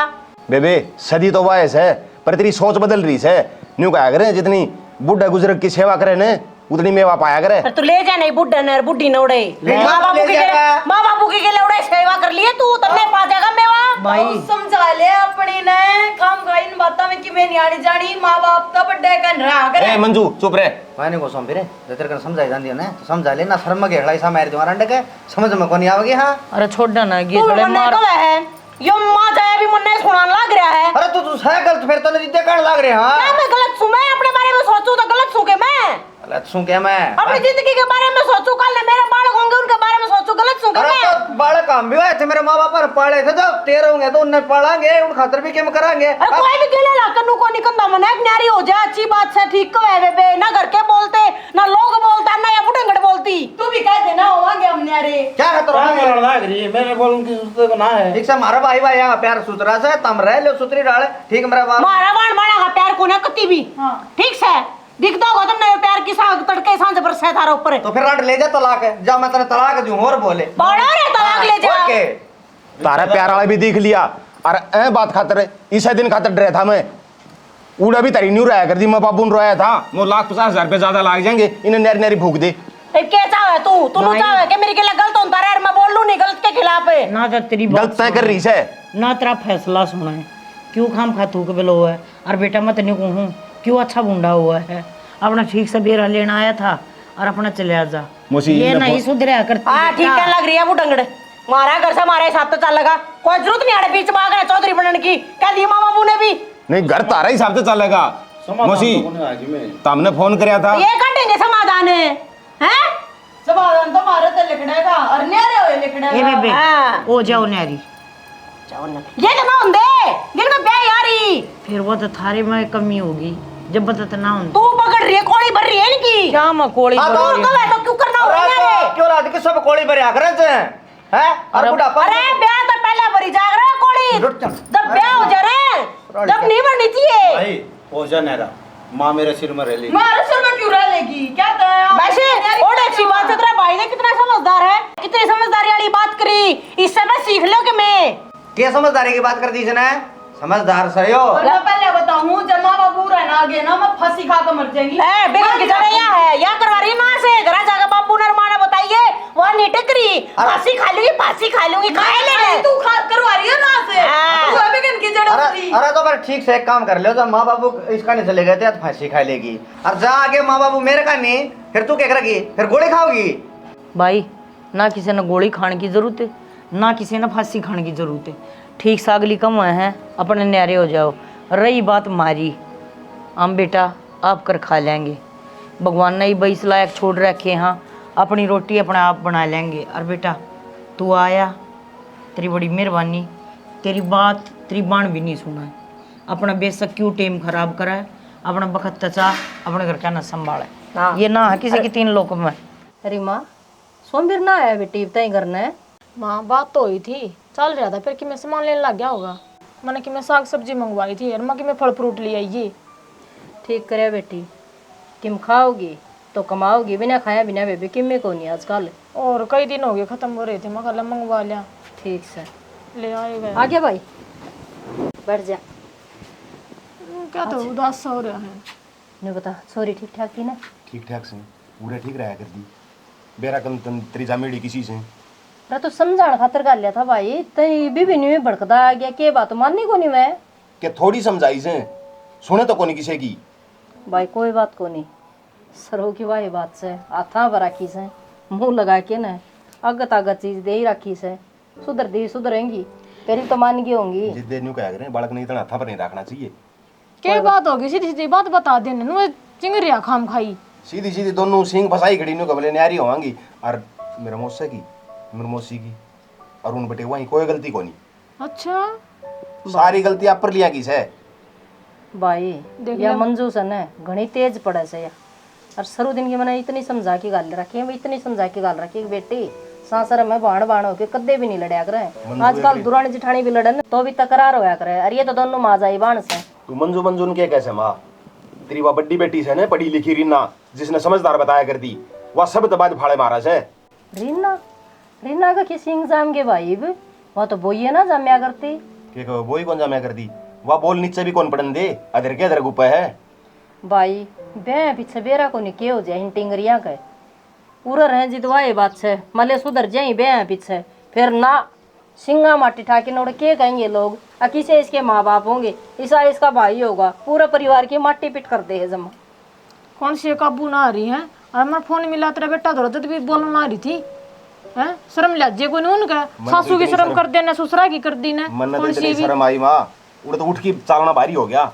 बेबे सदी तो वायस है, पर तेरी सोच बदल रही है। न्यू कहा करे जितनी बुढ़ा गुजरक की सेवा करे ने उतनी मेवा पाया करे। पर तू ले जा नहीं बुढ़ा ने बुढ़ी ने उड़े, माँ बापू के लिए उड़े सेवा कर लिए तू तन्ने पा जाएगा मेवा। भाई समझा ले अपनी ने, काम का इन बातों में कि मैं न्याणी जानी, माँ बाप तो बड्डे कर रहा करे। ए मंजू चुप रहे, मैंने को सम फिरे तेरे को समझाई जाती है ना, तो समझा ले ना, शर्म के हड़ाई सा मार दो अंडे के, समझ में कोनी आवगी। हां अरे छोड़ ना ये तू थोड़े मन्ने मार कब है, यो माँ जाए भी मन्ने सुनान लग रहा है। अरे तू है गलत, फिर तो नतीजे कहने लग रहे। हां क्या मैं गलत सू, मैं अपने बारे में सोचूं तो गलत सू के मैं गलत सू क्या मैं अपनी जिंदगी के बारे में सोचूं, कल मेरे बालक होंगे उनके बारे में सोचूं, गलत सू के अरे मैं। तो बालक हम भी आए थे, मेरे माँ बाप पाले थे, जब तेरे होंगे तो उन्हें पालेंगे, उन खातर भी क्या कराएंगे। अरे कोई भी केले ला कन्नू को निकंदा मना एक न्यारी हो जाए, अच्छी बात से ठीक कहे बेबे, ना घर के बोलते ना लोग बोलता ना या बुढ़ंगड़ बोलती। तू भी कह देना होवांगे हम न्यारे। क्या खतर होंगे मैंने बोलूं कि उससे को ना है। ठीक से मारा भाई भाई यहाँ प्यार सुतरा से तम रह लो सुतरी डाले, ठीक मेरा बाप मारा बाण बड़ा प्यार को ना कती भी ठीक से दिखता होगा तुमने प्यार की साग तड़के सांझ बरसे थारा ऊपर। तो फिर रंड ले जा तलाक है, जा मैं तेरे तलाक दूं और बोले बड़ा रे तलाक ले जा। ओके तारा प्यार वाला भी देख लिया, और ए बात खातर इसे दिन खातर डरे था मैं, उड़ा भी तरी न्यू रहा कर दी, मैं बाबू ने रोया था, वो 1,50,000 रुपए ज्यादा लाग जाएंगे, इन्हें नरी नरी भूख दे। अब क्या चाहे तू नु चाहे कि मेरे के लिए गलत होता है, मैं बोल लूं नहीं गलत के खिलाफ है ना तो तेरी गलत तय कर रही है ना, तेरा फैसला सुना है, क्यों खाम खा थूक बेलो है, और बेटा मैं तेने को हूँ क्यों अच्छा बूंढा हुआ है, अपना ठीक से बेरा लेना आया था और अपना चले जा, ये नहीं सुधरा करती। हाँ ठीक है लग रही है वो डंगड़, मारा घर से हमारे साथ तो चल लगा, कोई जरूरत नहीं आड़े बीच में आ गए चौधरी बनने की, कह दी माँ बाबू ने भी। नहीं घर तारा हिसाब से चलेगा। मौसी तुमने फोन कराया था, ये कटेंगे समाधान है हैं? समाधान तो मारे तो लिखड़ेगा और न्यारे होए ए लिखड़ेगा। बेबे हाँ। ओ जाओ न्यारी, ये तो ना होंदे जिनका ब्याह यारी, फिर वो तो थारे में कमी होगी जब बता ना हो। तू पकड़ रही है कोड़ी भर रही है इनकी, क्या मैं कोड़ी हाँ, तो कब है तो क्यों करना होगा न्यारे? क्यों रात के सब कोड़ी भरे आकर हैं और बुढ़ापा अरे ब्याह तो पहले भरी जाग रहा है कोड़ी, जब ब्याह हो जा रहे जब नहीं भरनी चाहिए। भाई हो जा नेरा, माँ मेरे सिर में रह मारे सिर में क्यों रह लेगी, क्या वैसे और अच्छी बात है, तेरा भाई ने कितना समझदार है, कितनी समझदारी वाली बात करी, इससे मैं सीख लो कि मैं क्या समझदारी की बात कर दी इसने, समझदार सही हो। मैं पहले बताऊं जब माँ बाबू रहना आ गए ना, मैं फांसी खा कर मर जाएंगी। बिगड़ के जरा यहाँ है या करवा रही ना से घर जाकर बापू ने माने बताइए वहाँ नहीं टकरी, फांसी खा लूंगी खाए ले तू खा करवा रही है ना से, हाँ। तू अभी किन की जड़ अरे अरे तो फिर ठीक से एक काम कर लो, जब माँ बाबू इसका नहीं चले गए थे तो फांसी खा लेगी, और जा आगे माँ बाबू मेरे का नहीं, फिर तू क्या करेगी, फिर गोली खाओगी। भाई ना किसी ने गोली खाने की जरूरत है, ना किसी ने फांसी खाने की जरूरत है। ठीक सागली कम है, अपने न्यारे हो जाओ। रही बात मारी, हम बेटा आप कर खा लेंगे, भगवान ने ही 22 लायक छोड़ रखे। हाँ, अपनी रोटी अपने आप बना लेंगे। और बेटा तू आया, तेरी बड़ी मेहरबानी। तेरी बात तेरी बाण भी नहीं सुना है। अपना बेशक क्यों टाइम खराब करा है, अपना बखत तचा अपने घर का न संभाला है। ये ना है किसी की 3 लोक में। अरे माँ सोमवीर ना आया बेटी तय करना है। माँ बात तो हुई थी, चल रहा था, फिर कि मैं सामान लेने लग गया होगा। मैंने कि मैं साग सब्जी मंगवाई थी और माँ कि मैं फल फ्रूट ले आई। ठीक करे बेटी, किम खाओगी तो कमाओगी, बिना खाया बिना बेबी किम में को नहीं आजकल। और कई दिन हो गए खत्म हो रहे थे, मैं कल मंगवा लिया। ठीक से ले आए गए। आ गया भाई, बैठ जा। क्या तो उदास सा हो रहा है। नहीं बता सॉरी ठीक ठाक थी ना? ठीक ठाक से पूरे ठीक रहा कर दी बेरा कम तेरी जामेड़ी किसी से अरे तो समझाने खातर कर लिया था भाई, तई बीबी नहीं भड़कता आ गया के बात माननी को नहीं मैं क्या थोड़ी समझाई से सुने तो कोनी किसी की। भाई कोई बात को नहीं, सरो की भाई बात से आथा बराखी से मुंह लगा के ना अगत आगत चीज दे ही रखी से सुधर दी सुधरेंगी तेरी तो मान गई होंगी। जिद्दे न्यू कह रहे बालक नहीं इतना पर नहीं रखना चाहिए। क्या बात होगी, सीधी सीधी बात बता देने नु चिंगरिया खाम खाई। सीधी सीधी दोनों सिंह फसाई खड़ी न्यू कबले न्यारी होंगी। और मेरा मौसा की मेरे मौसी की और उन बेटे वहीं कोई गलती को नहीं। अच्छा सारी गलती आप पर लिया की से भाई या मंजू से न घनी तेज पड़े से या और सरू दिन की मैंने इतनी समझा के गाल रखी है, इतनी समझा के गाल रखी है बेटी सांसर में बाण बाण होके कदे भी नहीं लड़या करे। आजकल दुरानी जिठानी भी लड़न तो भी तकरार होया करे। अरे ये तो दोनों माँ जाई बाण से। तू मंजू मंजू उनके कैसे माँ तेरी वह बड़ी बेटी से न पढ़ी लिखी रीना जिसने समझदार बताया कर दी वह सब दबाद फाड़े मारा से। रीना रीना का किसी इंजाम के भाई वह तो बोई है ना जाम्या करती के को बोई कौन जाम्या कर दी वह बोल नीचे भी कौन पड़न दे अदर के अदर गुप्पा है भाई बे पीछे बेरा को नहीं के हो जाए हिंटिंगरिया के पूरा रह जितवाए बात से मले सुधर जाए बे पीछे फिर ना सिंगा माटी ठाके नोड़ के कहेंगे लोग किसे इसके माँ बाप होंगे ईसा इसका भाई होगा पूरा परिवार की माटी पिट कर दे है जमा। कौन सी काबू ना आ रही है और हमारा फोन मिला तेरा बेटा धोड़ा तो भी बोलना ना आ रही थी हैं। शर्म लज्जे को नहीं उनका सासू की शर्म कर देना ससुरा की कर दी ना कौन सी शर्म आई माँ उड़ तो उठ की चालना भारी हो गया।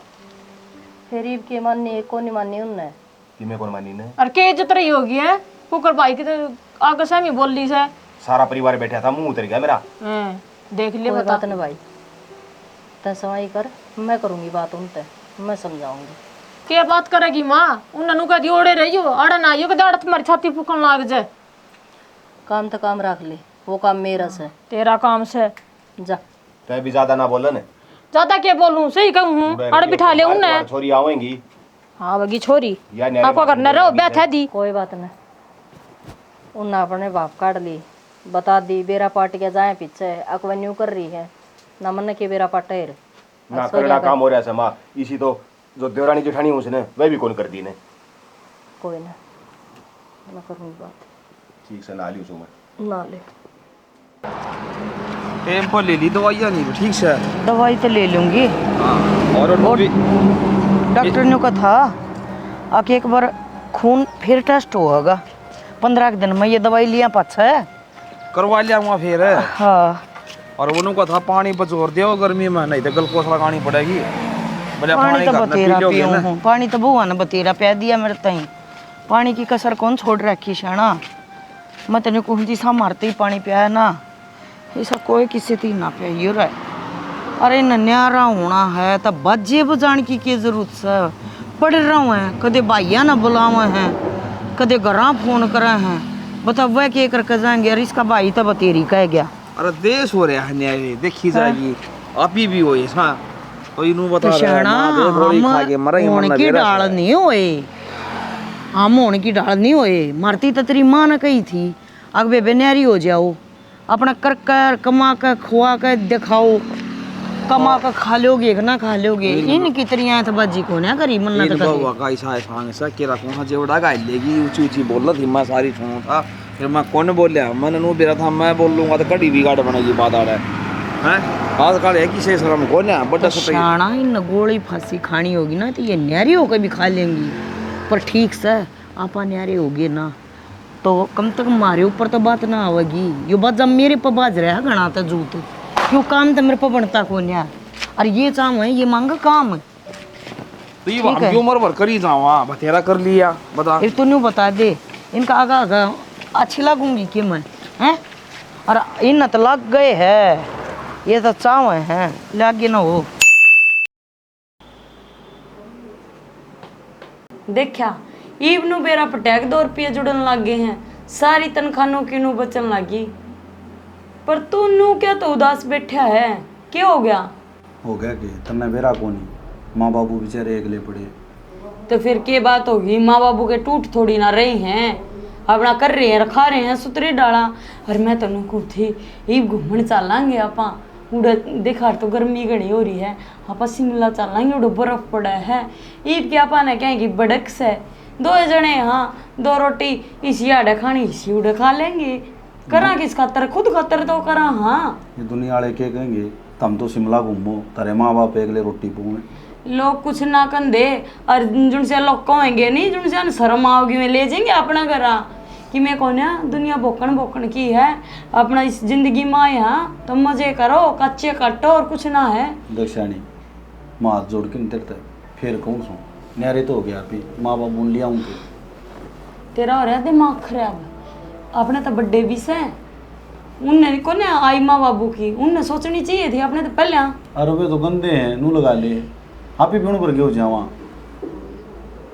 गरीब के माननी को नहीं माननी उनने कि मैं कौन मानी ने और के इज्जत रही होगी है कुकर भाई की तो आगे से ही बोल ली से सारा परिवार बैठा था मुंह उतर गया मेरा। देख ले कोई बता बात न भाई तय सवाई कर मैं करूंगी बात उनसे मैं समझाऊंगी। क्या बात करेगी माँ उन्होंने कह दी ओड़े रही हो अड़ा ना आइयो दाड़ तुम्हारी छाती फूकन लाग जाए। काम तो काम रख ले वो काम मेरा से तेरा काम से जा तो भी ज्यादा ना बोले ने ज्यादा क्या बोलूं सही कहूं अड़ बिठा ले उन्हें छोरी आवेंगी हाँ बगी छोरी या न्यारी आपको करना रहो बैठा दी कोई बात न उन्हें अपने बाप काट ली बता दी बेरा पाट के जाए पीछे अकवन्यू कर रही है ना मन के बेरा पाटेर ना करना काम हो रहा है माँ इसी तो जो देवरानी जेठानी उसने वह भी कौन कर दी ने। कोई ना मैं करूंगी बात ठीक से ना ली उसमें ना ले टाइम पर ले ली दवाइयाँ नहीं ठीक से दवाई तो ले लूंगी। और डॉक्टर ने कहा था आके एक बार खून फिर टेस्ट होगा 15 दिन में ये दवाई लिया पाछा है करवा लिया वहाँ फिर। हाँ और उन्होंने कहा था पानी पर जोर दिया गर्मी में नहीं तो ग्लूकोज लगानी पड़ेगी। पानी तो बतेरा पियो हूँ पानी तो बुआ ने बतेरा पिया दिया मेरे तई पानी की कसर कौन छोड़ रखी शाना मैं तेने को जी सा मारते ही पानी पिया है ना ऐसा कोई किसी तीन ना पिया ही रहा है। अरे नन्यारा होना है तब बाजे बजान की जरूरत से पढ़ रहा है कदे भाइया ना बुलावे हैं कदे घरा फोन करे हैं बता वह के करके जाएंगे अरे इसका भाई तो बतेरी कह गया। अरे देश हो रहा है न्याय देखी जाएगी आप ही भी हो ऐसा तो इन्हों बता की डाल नहीं होए हम होने की डाल नहीं होए मरती तो तेरी माँ ने कही थी अग बेबे न्यारी हो जाओ अपना कर कर कमा कर खुआ कर दिखाओ कमा कर खा लोगे ना खा लोगे इनकी तरियां तो बाजी को ना करी मन इन बाबा का ऐसा सांग सा के रखूं हां जेवड़ा गाय लेगी ऊंची ऊंची बोल रही मैं सारी सुनूं था फिर मैं कौन बोलिया मन नु बेरा था मैं बोलूंगा तो कड़ी भी गाड़ बनेगी बात आ रहा है आजकल है कि से शर्म को ना बड़ा शाना इन गोली फांसी खानी होगी ना तो ये न्यारी होकर भी खा लेंगी पर ठीक से आपा न्यारे होगे ना तो कम तक हमारे ऊपर तो बात ना आवेगी। ये बात जब मेरे पर बाज रहा है घना तो जूत क्यों काम तो मेरे पर बनता को नहीं। और ये काम है, ये मांगा काम है। तो ये हम क्यों मर भर कर ही जावा बतेरा कर लिया बता। ये तो नहीं बता दे इनका आगा आगा अच्छी लगूंगी कि मैं हैं। और इन तो लग गए है, ये तो चाव है लगे ना हो। देखा ईब नु बेरा पटैक 2 रुपये जुड़न लग गए हैं, सारी तनखानों की नु बचन लगी। पर तू नु क्या तो उदास बैठा है, क्या हो गया? हो गया कि तन्ने बेरा को नहीं, माँ बाबू बेचारे अगले पड़े। तो फिर क्या बात होगी, माँ बाबू के टूट थोड़ी ना रहे हैं, अपना कर रहे हैं, रखा रहे हैं सुतरे डाला। और मैं तनु को थी ईब घूमने चलेंगे आपा उड़ा, देखा तो गर्मी घनी हो रही है, आप शिमला चलेंगे उड़ा बर्फ पड़ा है। ईब के आपा ने कहेंगे बड़क से 2 जने हाँ 2 रोटी इसी आड़े खानी इसी उड़े खा लेंगे। करा किस खातर, खुद खातर तो करा। हाँ ये दुनिया वाले क्या कहेंगे, तुम तो शिमला घूमो तारे माँ बाप अगले रोटी पुए। लोग कुछ ना कन दे और जुन से लोग कहेंगे नहीं, जुन से शर्म आओगी में ले जाएंगे अपना घरा कि मैं कौन है, दुनिया भोकन भोकन की है, अपना इस जिंदगी में आया तो मजे करो, कच्चे काटो और कुछ ना है। दक्षाणी माँ जोड़ के नहीं तकता फिर कौन सो न्यारे तो हो गया अभी माँ बाप लिया उनके। तेरा हो रहा है दिमाग खराब, अपने तो बर्थडे भी से उनने कौन आई माँ बाबू की, उनने सोचनी चाहिए थी अपने तो पहले। अरे वे तो गंदे हैं नू लगा ले, आप ही पीण पर गए जावा।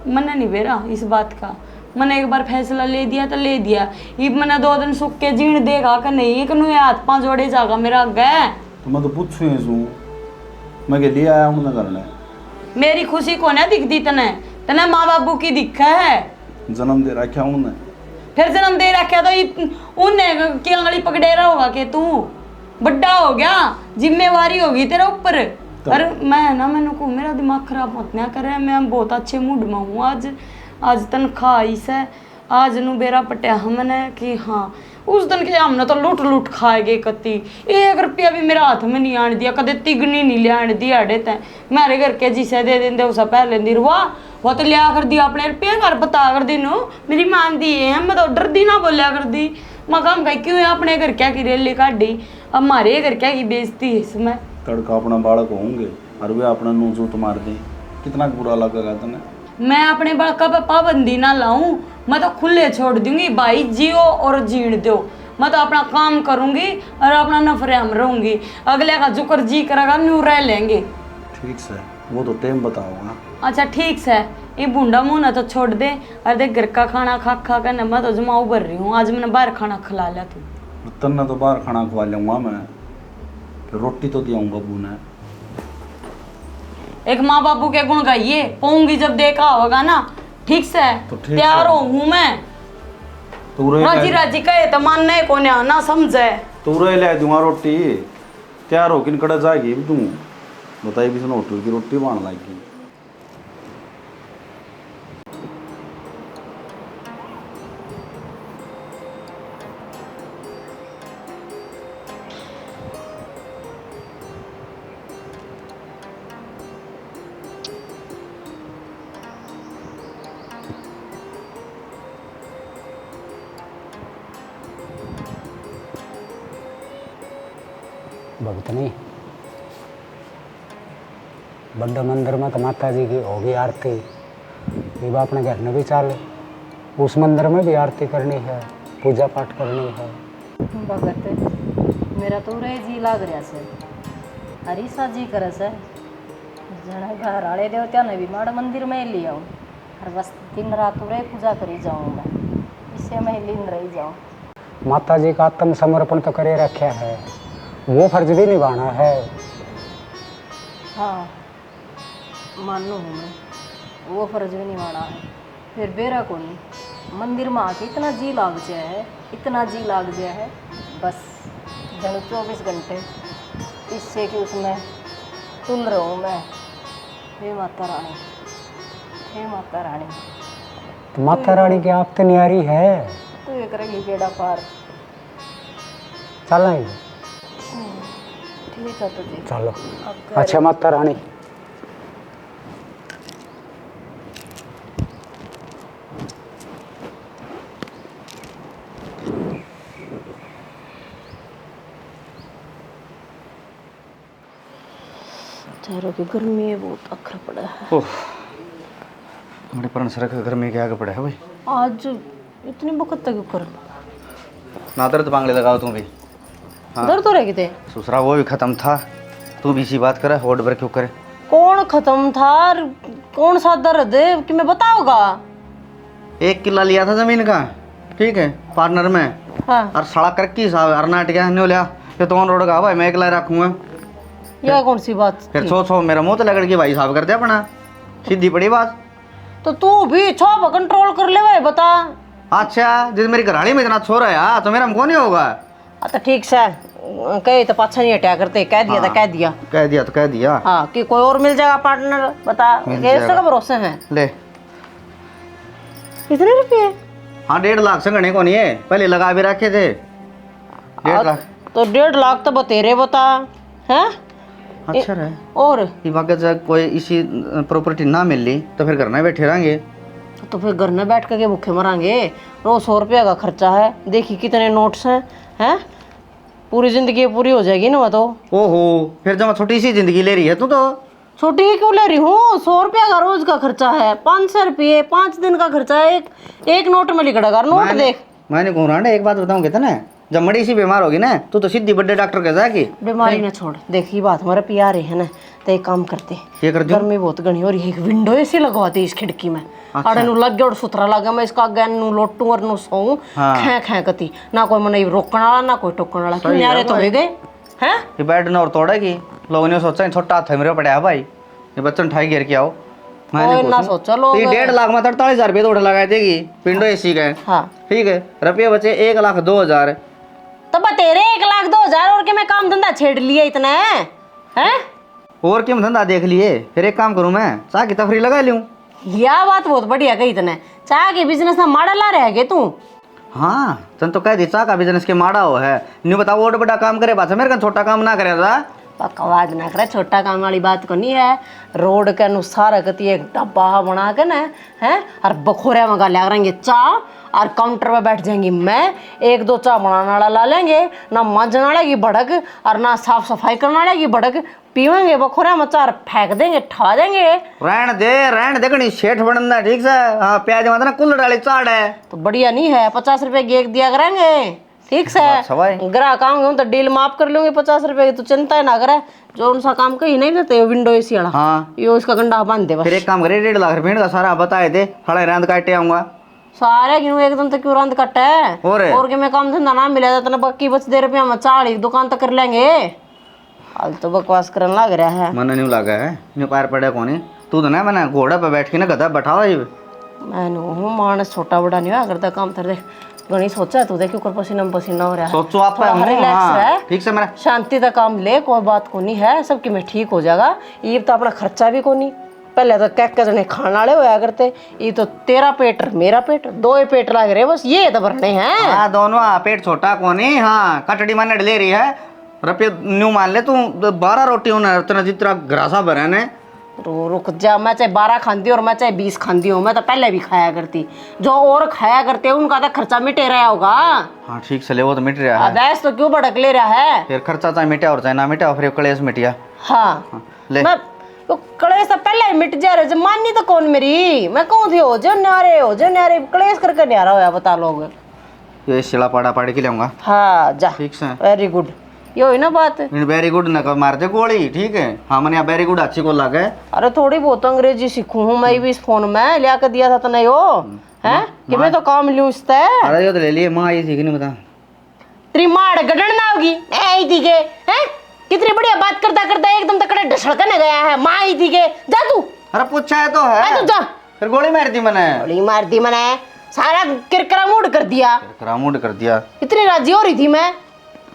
मैंने नहीं बेरा इस बात का, मैंने एक बार फैसला ले दिया तो ले दिया। ये मैंने 2 दिन सुख के जीण देगा कि नहीं, कि हाथ 5 जोड़े जागा मेरा आगे। तो मैं तो पूछू मैं के लिए आया हूँ करना। मेरी खुशी को ना दिखती तने, तने माँ बाबू की दिखा है। जन्म दे रखा उन्हें, फिर जन्म दे रखा तो उन्हें क्या अंगली पकड़ेरा होगा कि तू बड्डा हो गया, जिम्मेवारी होगी तेरे ऊपर। अरे मैं ना मैंने को मेरा दिमाग खराब मत ना करे, मैं बहुत अच्छे मूड में हूँ आज तनख्वाह आई से, आज नु बेरा पटिया हमने कि हाँ उस दिन के हमने तो लूट खाए गए कत्ती, 1 रुपया भी मेरा हाथ में नहीं आने दिया, कदे तिगनी नहीं ले आने दिया अड़े तैं मेरे घर के जिसे दे देंगे उसे पहले दी रुआ वो तो लिया कर दिया अपने रुपये घर बता कर दी नो मेरी मान दी है, मैं तो डर दी ना बोलिया कर दी। मैं काम भाई क्यों है अपने घर क्या की रैली काटी, अब हमारे घर क्या की बेइज्जती है इसमें। तड़का अपना बालक होंगे और वे अपना नूजूत मार दें, कितना बुरा लगेगा तुम्हें। मैं अपने बड़का पे पाबंदी ना लाऊं, मैं तो खुले छोड़ दूंगी भाई, जियो और जीण दो, मैं तो अपना काम करूंगी और अपना नफरे हम रहूंगी, अगले का जुकर जी करेगा न्यू रह लेंगे। ठीक से वो तो टाइम बताओगा। अच्छा ठीक से ये बूंदा मुँह ना तो छोड़ दे, और देख घर का खाना खा कर मैं तो जमा उभर रही हूँ, आज मैंने बाहर खाना खिला लिया तू। तन्ना तो बाहर खाना खवा लूँगा मैं, फिर रोटी तो दिया बाबू ने। एक माँ बाबू के गुण गाइए, पाऊंगी जब देखा होगा ना, ठीक से तो ठीक तैयार हूँ मैं। तो राजी राजी कहे तो मानने को ना समझे तो ले दूंगा रोटी, तैयार हो किन कड़ा जाएगी तू बताई भी सुनो, होटल की रोटी बन लाएगी। भगतनी बड़ा मंदिर में तो माता जी की होगी आरती, ये अपने घर में भी चाले, उस मंदिर में भी आरती करनी है, पूजा पाठ करनी है। भगत मेरा तो रे जी लाग रहा से, हरी सा जी करे से जने घर आड़े देवता ने भी माड़ा मंदिर में ले आऊँ और बस दिन रात रे पूजा करी जाऊँ मैं, इससे मैं लीन रही जाऊँ। माता जी का आत्म समर्पण तो करे रखा है, वो फर्ज भी निभाना है। हाँ मानो हूँ मैं, वो फर्ज भी निभाना है। फिर बेरा को नहीं मंदिर में आके इतना जी लाग जाए है, इतना जी लाग जाए है, बस जन 24 घंटे इससे कि उसमें तुल रहूँ मैं। हे माता रानी, हे माता रानी। तो माता रानी की आप तो न्यारी है, तू ये करेगी बेड़ा पार। चलेंगे ठीक है तुझे चलो। अच्छा माता रानी। चारों की गर्मी है, बहुत अखर पड़ा है। ओह हमारे पर सड़क गर्मी के आगे पड़ा है भाई। आज इतनी वक्त तक कर ना दर्द बांगले लगाओ तुम भी। हाँ। दर्द हो रहा कितने दूसरा वो भी खत्म था, तू भी इसी बात करे, होड़ भर क्यों करे। कौन खत्म था और कौन सा दर्द है कि मैं बताऊंगा। 1 किला लिया था जमीन का, ठीक है, पार्टनर में। हाँ। और सड़ा कर की साहब अर्नाट गया न्यू लिया, ये तो रोड का भाई मैं अकेला रखूंगा। यह कौन सी बात फिर थी? सो मेरा मुंह तो लगड़ के भाई साहब करते अपना, सीधी पड़ी बात। तो तू भी छोप कंट्रोल कर ले भाई, बता। अच्छा जिस मेरी घराड़ी में इतना छोरा है तो मेरा हमको नहीं होगा। तो ठीक से कहे तो पाछा नहीं हटा करते, कह दिया तो कह दिया। कह दिया तो कह दिया। हाँ कि कोई और मिल जाएगा पार्टनर, बता। कैसे का भरोसा है। ले कितने रुपये? हाँ 1.5 लाख से घने को नहीं है, पहले लगा भी रखे थे 1.5 लाख। तो 1.5 लाख तो बतेरे बता है। अच्छा रहे और ये बाकी जब कोई इसी प्रॉपर्टी ना मिल ली तो फिर घर में बैठे रहेंगे। तो फिर घर में बैठ करके भूखे मरांगे। रोज 100 रुपया का खर्चा है, देखी कितने नोट्स हैं। पूरी जिंदगी पूरी हो जाएगी ना। तो ओहो फिर जब छोटी सी जिंदगी ले रही है तू तो। छोटी ही क्यों ले रही हूँ? 100 रुपया का रोज का खर्चा है, 500 रुपये 5 दिन का खर्चा है। एक नोट में लिखा नोट देख। मैंने घूरांडा एक बात बताऊंगे तो ना, जब मड़ी सी बीमार होगी ना तो सीधी बड़े डॉक्टर के जाके। बीमारी ना छोड़, देखी बात हमारे पिया रहे है ना, तो एक काम करते। ये कर दूं? गर्मी बहुत घनी हो रही है, एक विंडो ऐसी लगवाती इस खिड़की में। अच्छा। अरे नु लग गया और सुथरा लगा, मैं इसका अगे नु लोटू और नु सोऊं। हाँ। खे खे कती ना कोई मने रोकने वाला ना कोई टोकने वाला। क्यों यार तो हो गए हैं। ये बेड न और तोड़ेगी, लोगों ने सोचा छोटा हाथ मेरे पड़ा है भाई, ये बच्चन ठाई घेर के आओ। कोई ना सोचा लोग। 1.5 लाख में 43,000 रुपये तो लगा देगी विंडो एसी का। हाँ ठीक है, रुपये बचे 1,02,000। तो बतेरे 1,02,000 और के मैं काम धंधा छेड़ लिया इतना है। और क्यों धंधा देख लिए, फिर एक काम करूं मैं चाह की तफरी लगा लूं। यह बात बहुत बढ़िया कही तने। चाह के बिजनेस में माड़ा ला रहे गे तू। हाँ तन तो कह दी चाह का बिजनेस के माड़ा हो है, नहीं बताओ और बड़ा काम करे बात मेरे का छोटा काम ना करे था। बकवास ना करे, छोटा काम वाली बात को नहीं है। रोड के अनुसार गति एक डब्बा बना के ना है और बखोरे में गालिया करेंगे चाह, और काउंटर पे बैठ जाएंगी मैं। 1-2 चाह बनाने वाला ला लेंगे, ना मांजने वाले की भड़क और ना साफ सफाई करने वाले की भड़क। पीवेंगे बखोरे में चाह फेंक देंगे, ठा देंगे। रहन दे कहीं सेठ बनना ठीक से। हाँ प्याज मत ना कुल्ल डाली चाड़ है तो बढ़िया नहीं है, 50 रुपए की एक दिया करेंगे ठीक से। ग्राहक आऊंगे तो डील माफ कर लूंगी 50 रुपए की, तो चिंता ना करे। जो उनसा काम कहीं नहीं देते विंडो एसी वाला। हाँ यो इसका गंडा बांध दे बस। फिर एक काम करे 1.5 लाख रुपये का सारा बताए दे, खड़ा रांद काटे आऊंगा सारे क्यों एकदम तक क्यों रंद कट है। और के मैं काम धंधा ना मिला तो बाकी बच दे रुपया में 40 दुकान तक कर लेंगे। हाल तो बकवास करने लग रहा है। मन नहीं लगा है, न्यू पैर पड़े कौन तू तो ना मैंने घोड़ा पे बैठ के ना गधा बैठा हुआ। मैंने हूँ मानस छोटा बड़ा नहीं हुआ करता काम तर देख गणी सोचा तू देख ऊपर पसीना पसीना हो रहा है। सोचो आप रिलैक्स रहे, ठीक से मेरा शांति का काम ले, कोई बात को नहीं है, सबकी में ठीक हो जाएगा। ये तो अपना खर्चा भी को नहीं, पहले तो क्या जने खाने वाले होया करते, ये तो तेरा पेट मेरा पेट, 2 ही पेट लग रहे बस, ये तो भरने हैं। हाँ दोनों पेट छोटा कोनी। हाँ कटड़ी माने ले रही है रुपये न्यू मान ले तू 12 रोटी होना जितना ग्रासा भरे ने। रुक जा, मैं चाहे 12 खाती हूँ और मैं चाहे 20 खाती हूँ, मैं तो पहले भी खाया करती। जो और खाया करते हैं उनका तो खर्चा मिटे रहा होगा। हाँ ठीक से ले, वो तो मिट रहा है। अबैस तो क्यों भड़क ले रहा है। फिर खर्चा चाहे मिटा और चाहे ना मिटा, फिर कलेश मिटिया। हाँ ले मैं तो कलेश तो पहले ही मिट जा रहे, मानी तो कौन मेरी, मैं कौन थी हो जो न्यारे कलेश करके न्यारा होया बता लोग। ये शिला पाड़ा पाड़ के लाऊंगा। हाँ जा ठीक से, वेरी गुड, ये हुई ना बात। वेरी गुड न मार दे गोली, ठीक है। हाँ मैंने वेरी गुड अच्छी को लगे। अरे थोड़ी बहुत अंग्रेजी सीखू हूँ मैं भी, इस फोन में लिया कर दिया था तो नहीं हो है कि मैं तो काम लूँ इससे। अरे ये तो ले लिए माँ, ये थी कि नहीं बता तेरी माड़ गड़न ना होगी आई थी के हैं। कितनी बढ़िया बात करता करता एकदम तक ढसड़कने गया है, माँ आई थी के। जा तू। अरे पूछा है तो है तू जा। फिर गोली मार दी मैंने। गोली मार दी मैंने, सारा किरकिरा मूड कर दिया, मूड कर दिया। इतनी राजी हो रही थी मैं।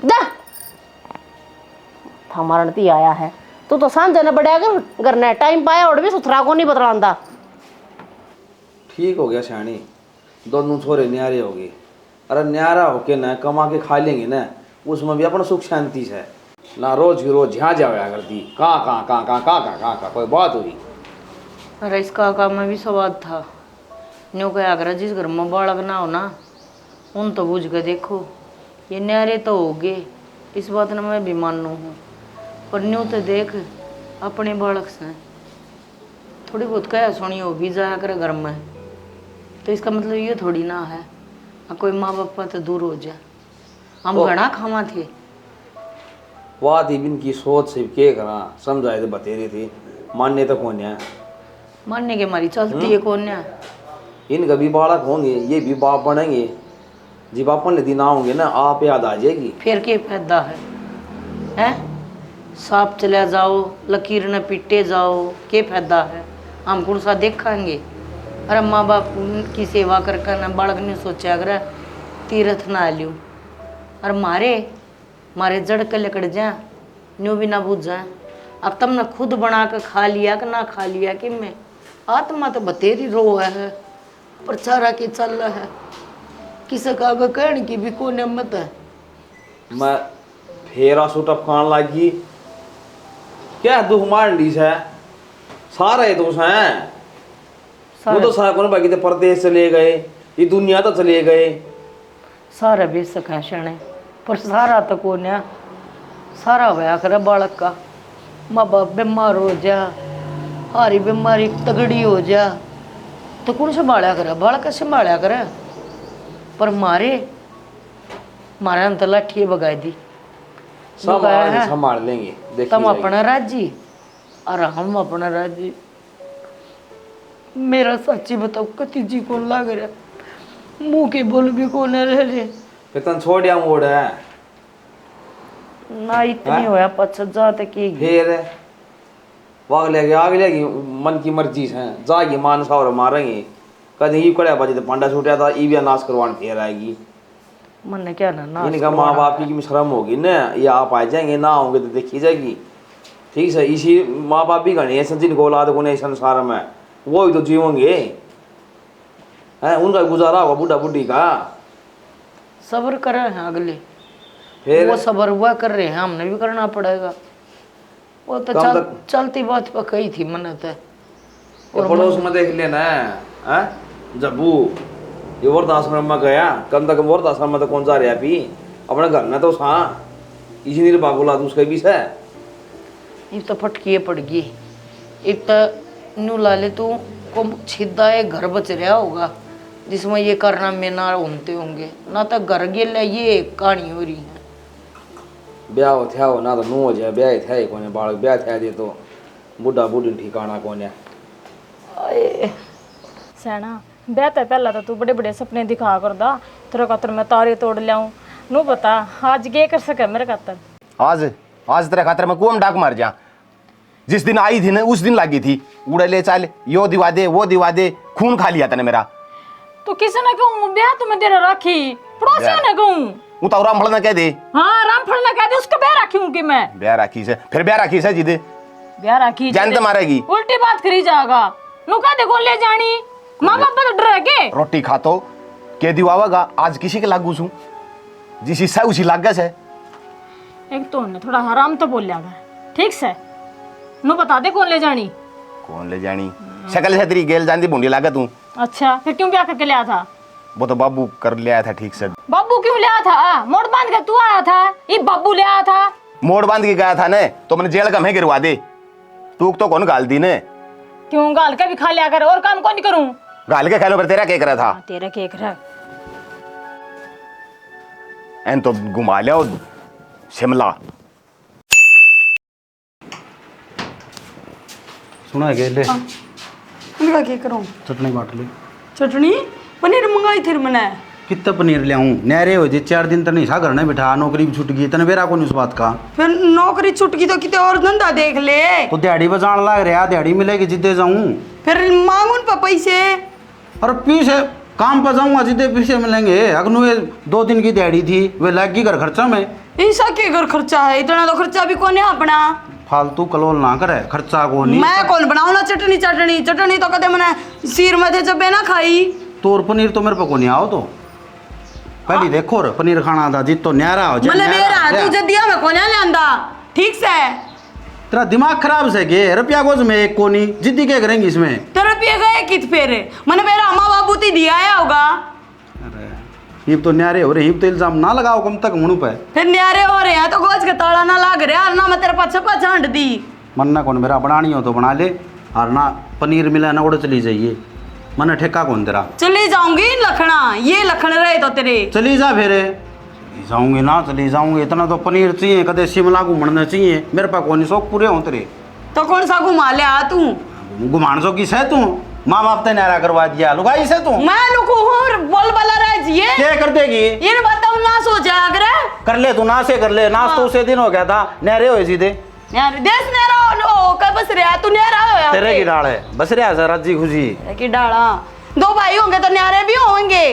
जा हमारा नती आया है, तू तो सांझ न बढ़िया करना टाइम पाया और भी सुथरा को नहीं बतलांदा। ठीक हो गया शानी, दोनों छोरे न्यारे हो गए। अरे न्यारा होके ना कमा के खा लेंगे ना, उसमें भी अपना सुख शांति से ना रोज की रोज यहाँ जाया करती कहाँ कोई बात हुई। अरे इसका काम में भी स्वाद था, न्यू कहा कर जिस घर में बालक ना हो ना उन तो बुझ के देखो, ये न्यारे तो हो गए, इस बात में मैं भी मानू हूँ। पर न्यू तो देख अपने बालक से थोड़ी बहुत कह सुनी हो भी जाया करे घर में, तो इसका मतलब ये थोड़ी ना है कोई माँ बाप तो दूर हो जा। हम घना खावा थे बात इबिन की सोच से के करा समझाए तो बतेरे थे, मानने तो कौन है, मानने के मारी चलती है कौन है। इनका भी बालक होंगे, ये भी बाप बनेंगे, जब अपन दिन आओगे ना आप याद आ जाएगी। फिर के फायदा है हैं? सांप चले जाओ लकीर न पिटे जाओ, के फायदा है? हम कौन सा देखेंगे? अरे माँ बाप की सेवा करके ना बालक ने सोचा अगर तीर्थ ना लूँ, और मारे जड़ के लकड़ जाए न्यू भी ना बुझ जाए। अब तब ना खुद बना कर खा लिया कि ना खा लिया कि मैं आत्मा तो बतेरी रो है, प्रचारा के चल रहा है, किसी का आगे कहने की भी कोई हिम्मत है। मैं फेरा सुटप खान लगी, क्या दुख मार ली है, सारे दोष हैं। वो तो सारा कौन बाकी थे, परदेश चले गए, ये दुनिया तो चले गए, सारा बेशक है शने, पर सारा तो कौन है? सारा होया करे बालक का, माँ बाप बीमार हो जा, हारी बीमारी तगड़ी हो जा, तो कौन संभाला करे? बालक संभाला करे। पर मारे तो लाठी बगाई दी, संभाल लेंगे, तुम अपना राज्य और हम अपना राज्य। मेरा सच्ची बताओ कति जी कौन लाग रहा, मुंह के बोल भी कौन रह रहे। फिर तन छोड़िया मोड़ है ना इतनी होया 50,000 तक की फिर वाग लेगी आग लेगी, मन की मर्जी है, जाएगी मान सावर मारेंगे, कभी ये कड़े बजे तो पांडा छूटा था, ये भी नाश करवाने फिर आएगी। मन ने क्या ना इनका माँ बाप की शर्म होगी ना, ये आप आ जाएंगे ना होंगे तो देखी जाएगी। ठीक है, इसी माँ बाप भी गणे हैं जिनको औलाद को नहीं संसार में, वो भी तो जीवेंगे हैं, उनका गुजारा होगा बुढ़ा बुढ़ी का। सब्र कर रहे हैं अगले, फिर वो सब्र हुआ कर रहे हैं, हमने भी करना पड़ेगा। वो तो चलती बात पर कही थी मन्नत है। और पड़ोस में देख लेना है, जबू ये वृद्धाश्रम में गया, कम से कम वृद्धाश्रम में तो कौन जा रहा भी, अपने घर में तो इसी नहीं बागुला उसका भी है। ये तो फटकी पड़ गई, एक तो न्यू लाले तू को छिदा एक घर बच रहा होगा जिसमें ये करना में ना घूमते होंगे, ना तो घर गेले ये कहानी हो रही है। ब्याह हो ना तो नू हो जाए, ब्याह थे कौन बालक, ब्याह थे दे तो बुढ़ा बुढ़ी ठिकाना कौन है। सैना ब्याह तो पहला तो तू बड़े बड़े सपने दिखा कर दा, तेरे खातर मैं तारे तोड़ लियाऊं, नू बता आज के कर सके मेरे खातर? आज तेरे खातर मैं कौन डाक मार जा, जिस दिन आई थी ना उस दिन लगी थी उड़े ले चाल, यो दिवा दे वो दिवा दे, खून खा लिया तने मेरा। तो किसी ने कहूँ ब्याह तुम्हें तेरा राखी, पड़ोसियों ने कहूँ वो तो रामफल ना कह दे, हाँ रामफल ने कह दे, उसका ब्याह राखी हूँ कि मैं ब्याह राखी से, फिर ब्याह राखी से जीदे ब्याह राखी जान तो मारेगी, उल्टी बात करी जाएगा, नु कह दे कौन ले जानी, माँ बाप तो डर के रोटी खा तो के दिवावागा, आज किसी के लागू छू, जिस हिस्सा उसी लाग से। एक तो ने थोड़ा हराम तो बोल लिया, ठीक से नु बता दे कौन ले जानी। कौन ले जानी? शकल से तेरी गेल जान दी बूंदी लागा तू। अच्छा फिर क्यों ब्याह करके लिया था? वो तो बाबू कर ले आया था ठीक से। बाबू क्यों ले आया था? मोड़ बांध के तू आया था, ये बाबू ले आया था। मोड़ बांध के गया था ने तो मैंने जेल का मैं गिरवा दे, तू तो कौन गाल दी ने? क्यों गाल के भी खा लिया कर, और काम कौन करूं? गाल के खालो पर तेरा क्या करा था? तेरा क्या करा? एन तो घुमा लिया शिमला। सुना है ले उनका क्या करूँ? चटनी काट ले। चटनी पनीर मंगाई थी मैंने। कितना पनीर ले आऊँ? न्यारे हो जे 4 दिन तो नहीं सा घर नहीं बिठा, नौकरी भी छूट गई, तने बेरा को नहीं उस बात का। फिर नौकरी छूट गई तो कितने और धंधा देख ले। तो दिहाड़ी बजान लग रहा, दिहाड़ी मिलेगी जिद्दे जाऊँ, फिर मांगून पर पैसे। और पीछे काम पर जाऊँगा जिद्दे पैसे मिलेंगे। अगनू ये 2 दिन की दिहाड़ी थी, वे लग गई घर खर्चा में। ऐसा के घर खर्चा है? इतना तो खर्चा भी कौन है अपना। फालतू कलोल ना करे, खर्चा को नहीं। मैं कौन बनाऊँ ना चटनी, चटनी तो कदे मैंने सिर में थे जब ना खाई। तोर पनीर तो मेरे पे को नहीं आओ, तो पहले देखो रे पनीर खाना था जित तो न्यारा हो जाए। मतलब मेरा तू जदिया में कौन लांदा ठीक से? तेरा दिमाग खराब से के रुपया गोज में एक कोनी जिद्दी क्या करेंगी इसमें? तो रुपये गए कित फेरे मैंने मेरा माँ बाबू ती दिया है होगा। अरे हिप तो न्यारे हो रहे, हिप तो इल्जाम ना लगाओ कम तक मुँह पे। फिर न्यारे हो रहे हैं तो गोज के ताला ना लाग रहा ना, मैं तेरे पाछे पाछांड दी। मन ना कौन मेरा बनानी हो तो बना ले, और ना पनीर मिला ना उड़ चली जाइए, मन ठेका कौन तेरा। चली जाऊंगी लखना, ये लखन रहे तो तेरे। चली जा फिर। चली जाऊंगी ना, चली जाऊंगी, इतना तो पनीर चाहिए, कदे शिमला घूमना चाहिए, मेरे पास कौन शौक पूरे हों तेरे। तो कौन सा घुमा ले आ तू? घुमान सो किस है तू, माँ बाप ने नारा करवा दिया, लुगाई से तू। मैं लुकू हूँ, बोल बाला रह जिए। क्या कर देगी? ये बताओ ना सोचा अगर कर ले तू, ना से कर ले, नाश तो उसे दिन हो गया था, नहरे हो सीधे। यार देश नेरा हो कब बस रहा तू, नेरा हो तेरे की डाल है, बस रहा सर राजी खुशी की डाला। दो भाई होंगे तो न्यारे भी होंगे।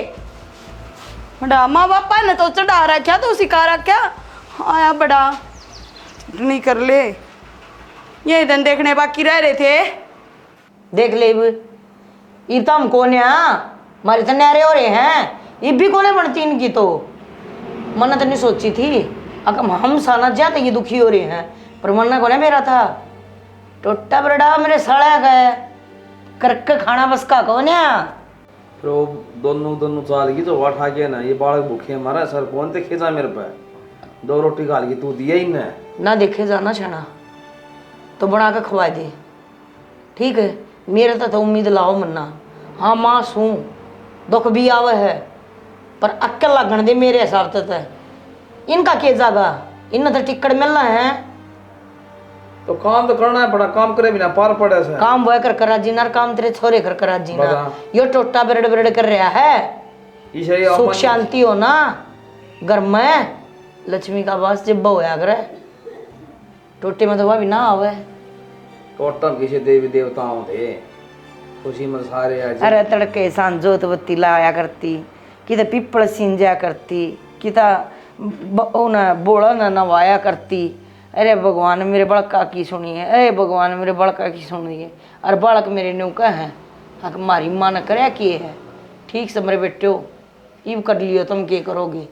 बड़ा माँ बापा ने तो चढ़ा रखा, तो सिखा रखा आया बड़ा नहीं कर ले। ये दिन देखने बाकी रह रहे थे। देख ले ये तो हम कौन है, हमारे तो न्यारे हो रहे हैं, ये भी कोने बनती इनकी। तो मन्ना तो नहीं सोची थी अगर हम साना जाते ये दुखी हो रहे हैं, पर मन्ना कोने मेरा था टोटा बड़ा मेरे साड़ा का करके खाना बस का कौन है। फिर वो दोनों चाल की जो उठा के ना, ये बालक भूखे हमारा सर कौन ते खींचा मेरे पे, 2 रोटी खा ली तू दिया ही ना देखे जाना छना तो बना के खवा दे, ठीक है। मेरे तो उम्मीद लाओ मन्ना, हाँ माँ सूँ दुख भी आवे है, पर अक्ल लगन दे मेरे हिसाब से। इनका के जागा, इन्हें तो टिकट मिलना है, तो काम तो करना है, बड़ा काम करे बिना पार पड़े से। काम वह कर करा जी ना, काम तेरे छोरे कर करा जी ना। यो टोटा बरड़ बरड़ कर रहा है, सुख शांति हो ना घर में, लक्ष्मी का वास जब होया करे, टोटे में तो वह भी ना आवे। टोटम किसी देवी देवताओं थे, खुशी में सारे आज। अरे तड़के सांझ जोत बत्ती लाया करती, कि पिपल सिंजा करती, कि बोला न नवाया करती। अरे भगवान मेरे बड़का की सुनिए, अरे भगवान मेरे बड़का की सुनिए। और बालक मेरे न्यूका है, हक मारी माँ ने करया किए है, ठीक से मेरे बेटे हो इब कर लियो, तुम क्या करोगे।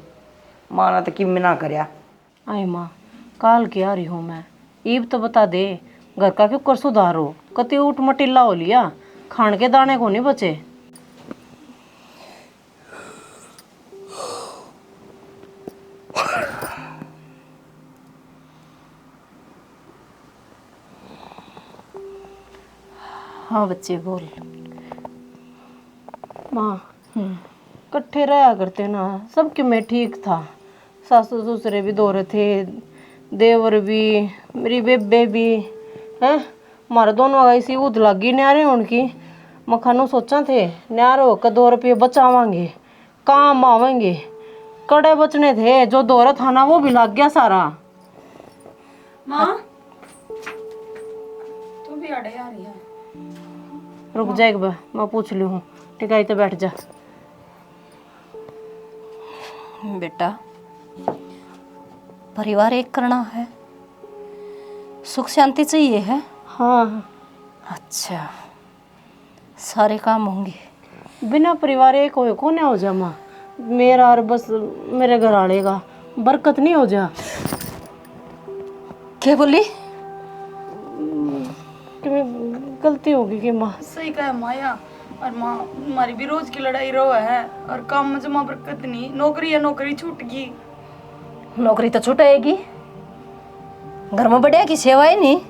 माँ ने तो कि ना करया। आए माँ काल की आ रही हूँ मैं, ईब तो बता दे घर का क्यों कर सुधारो, कति ऊट मटिल्ला हो लिया, खान के दाने को नहीं बचे। हाँ बच्चे बोल। माँ कट्ठे रहा करते ना, सबके में ठीक था, सासू ससुरे भी दो रहे थे, देवर भी, मेरी बेबे भी हैं, हमारे दोनों ऐसी उद लगी न्यारे उनकी। मखानों सोचा थे न्यारे होकर 2 रुपये बचावांगे, काम आवेंगे, कड़े बचने थे, जो दौरा था ना वो भी लग गया सारा। माँ तू भी अड़े आ रही है। रुक जाएगा बा, मैं पूछ ली हूँ, टिकाई तो बैठ जा। बेटा परिवार एक करना है, सुख शांति चाहिए है। हाँ अच्छा सारे काम होंगे। बिना परिवार एक हो कौन हो जा माँ, मेरा और बस मेरे घर वाले का बरकत नहीं हो जा। क्या बोली? कि गलती होगी कि माँ। सही कहा माया, और माँ हमारी भी रोज की लड़ाई रो है, और काम में जमा बरकत नहीं, नौकरी या नौकरी छूट गई। नौकरी तो छुटाएगी, घर में बढ़िया की सेवाएं नहीं,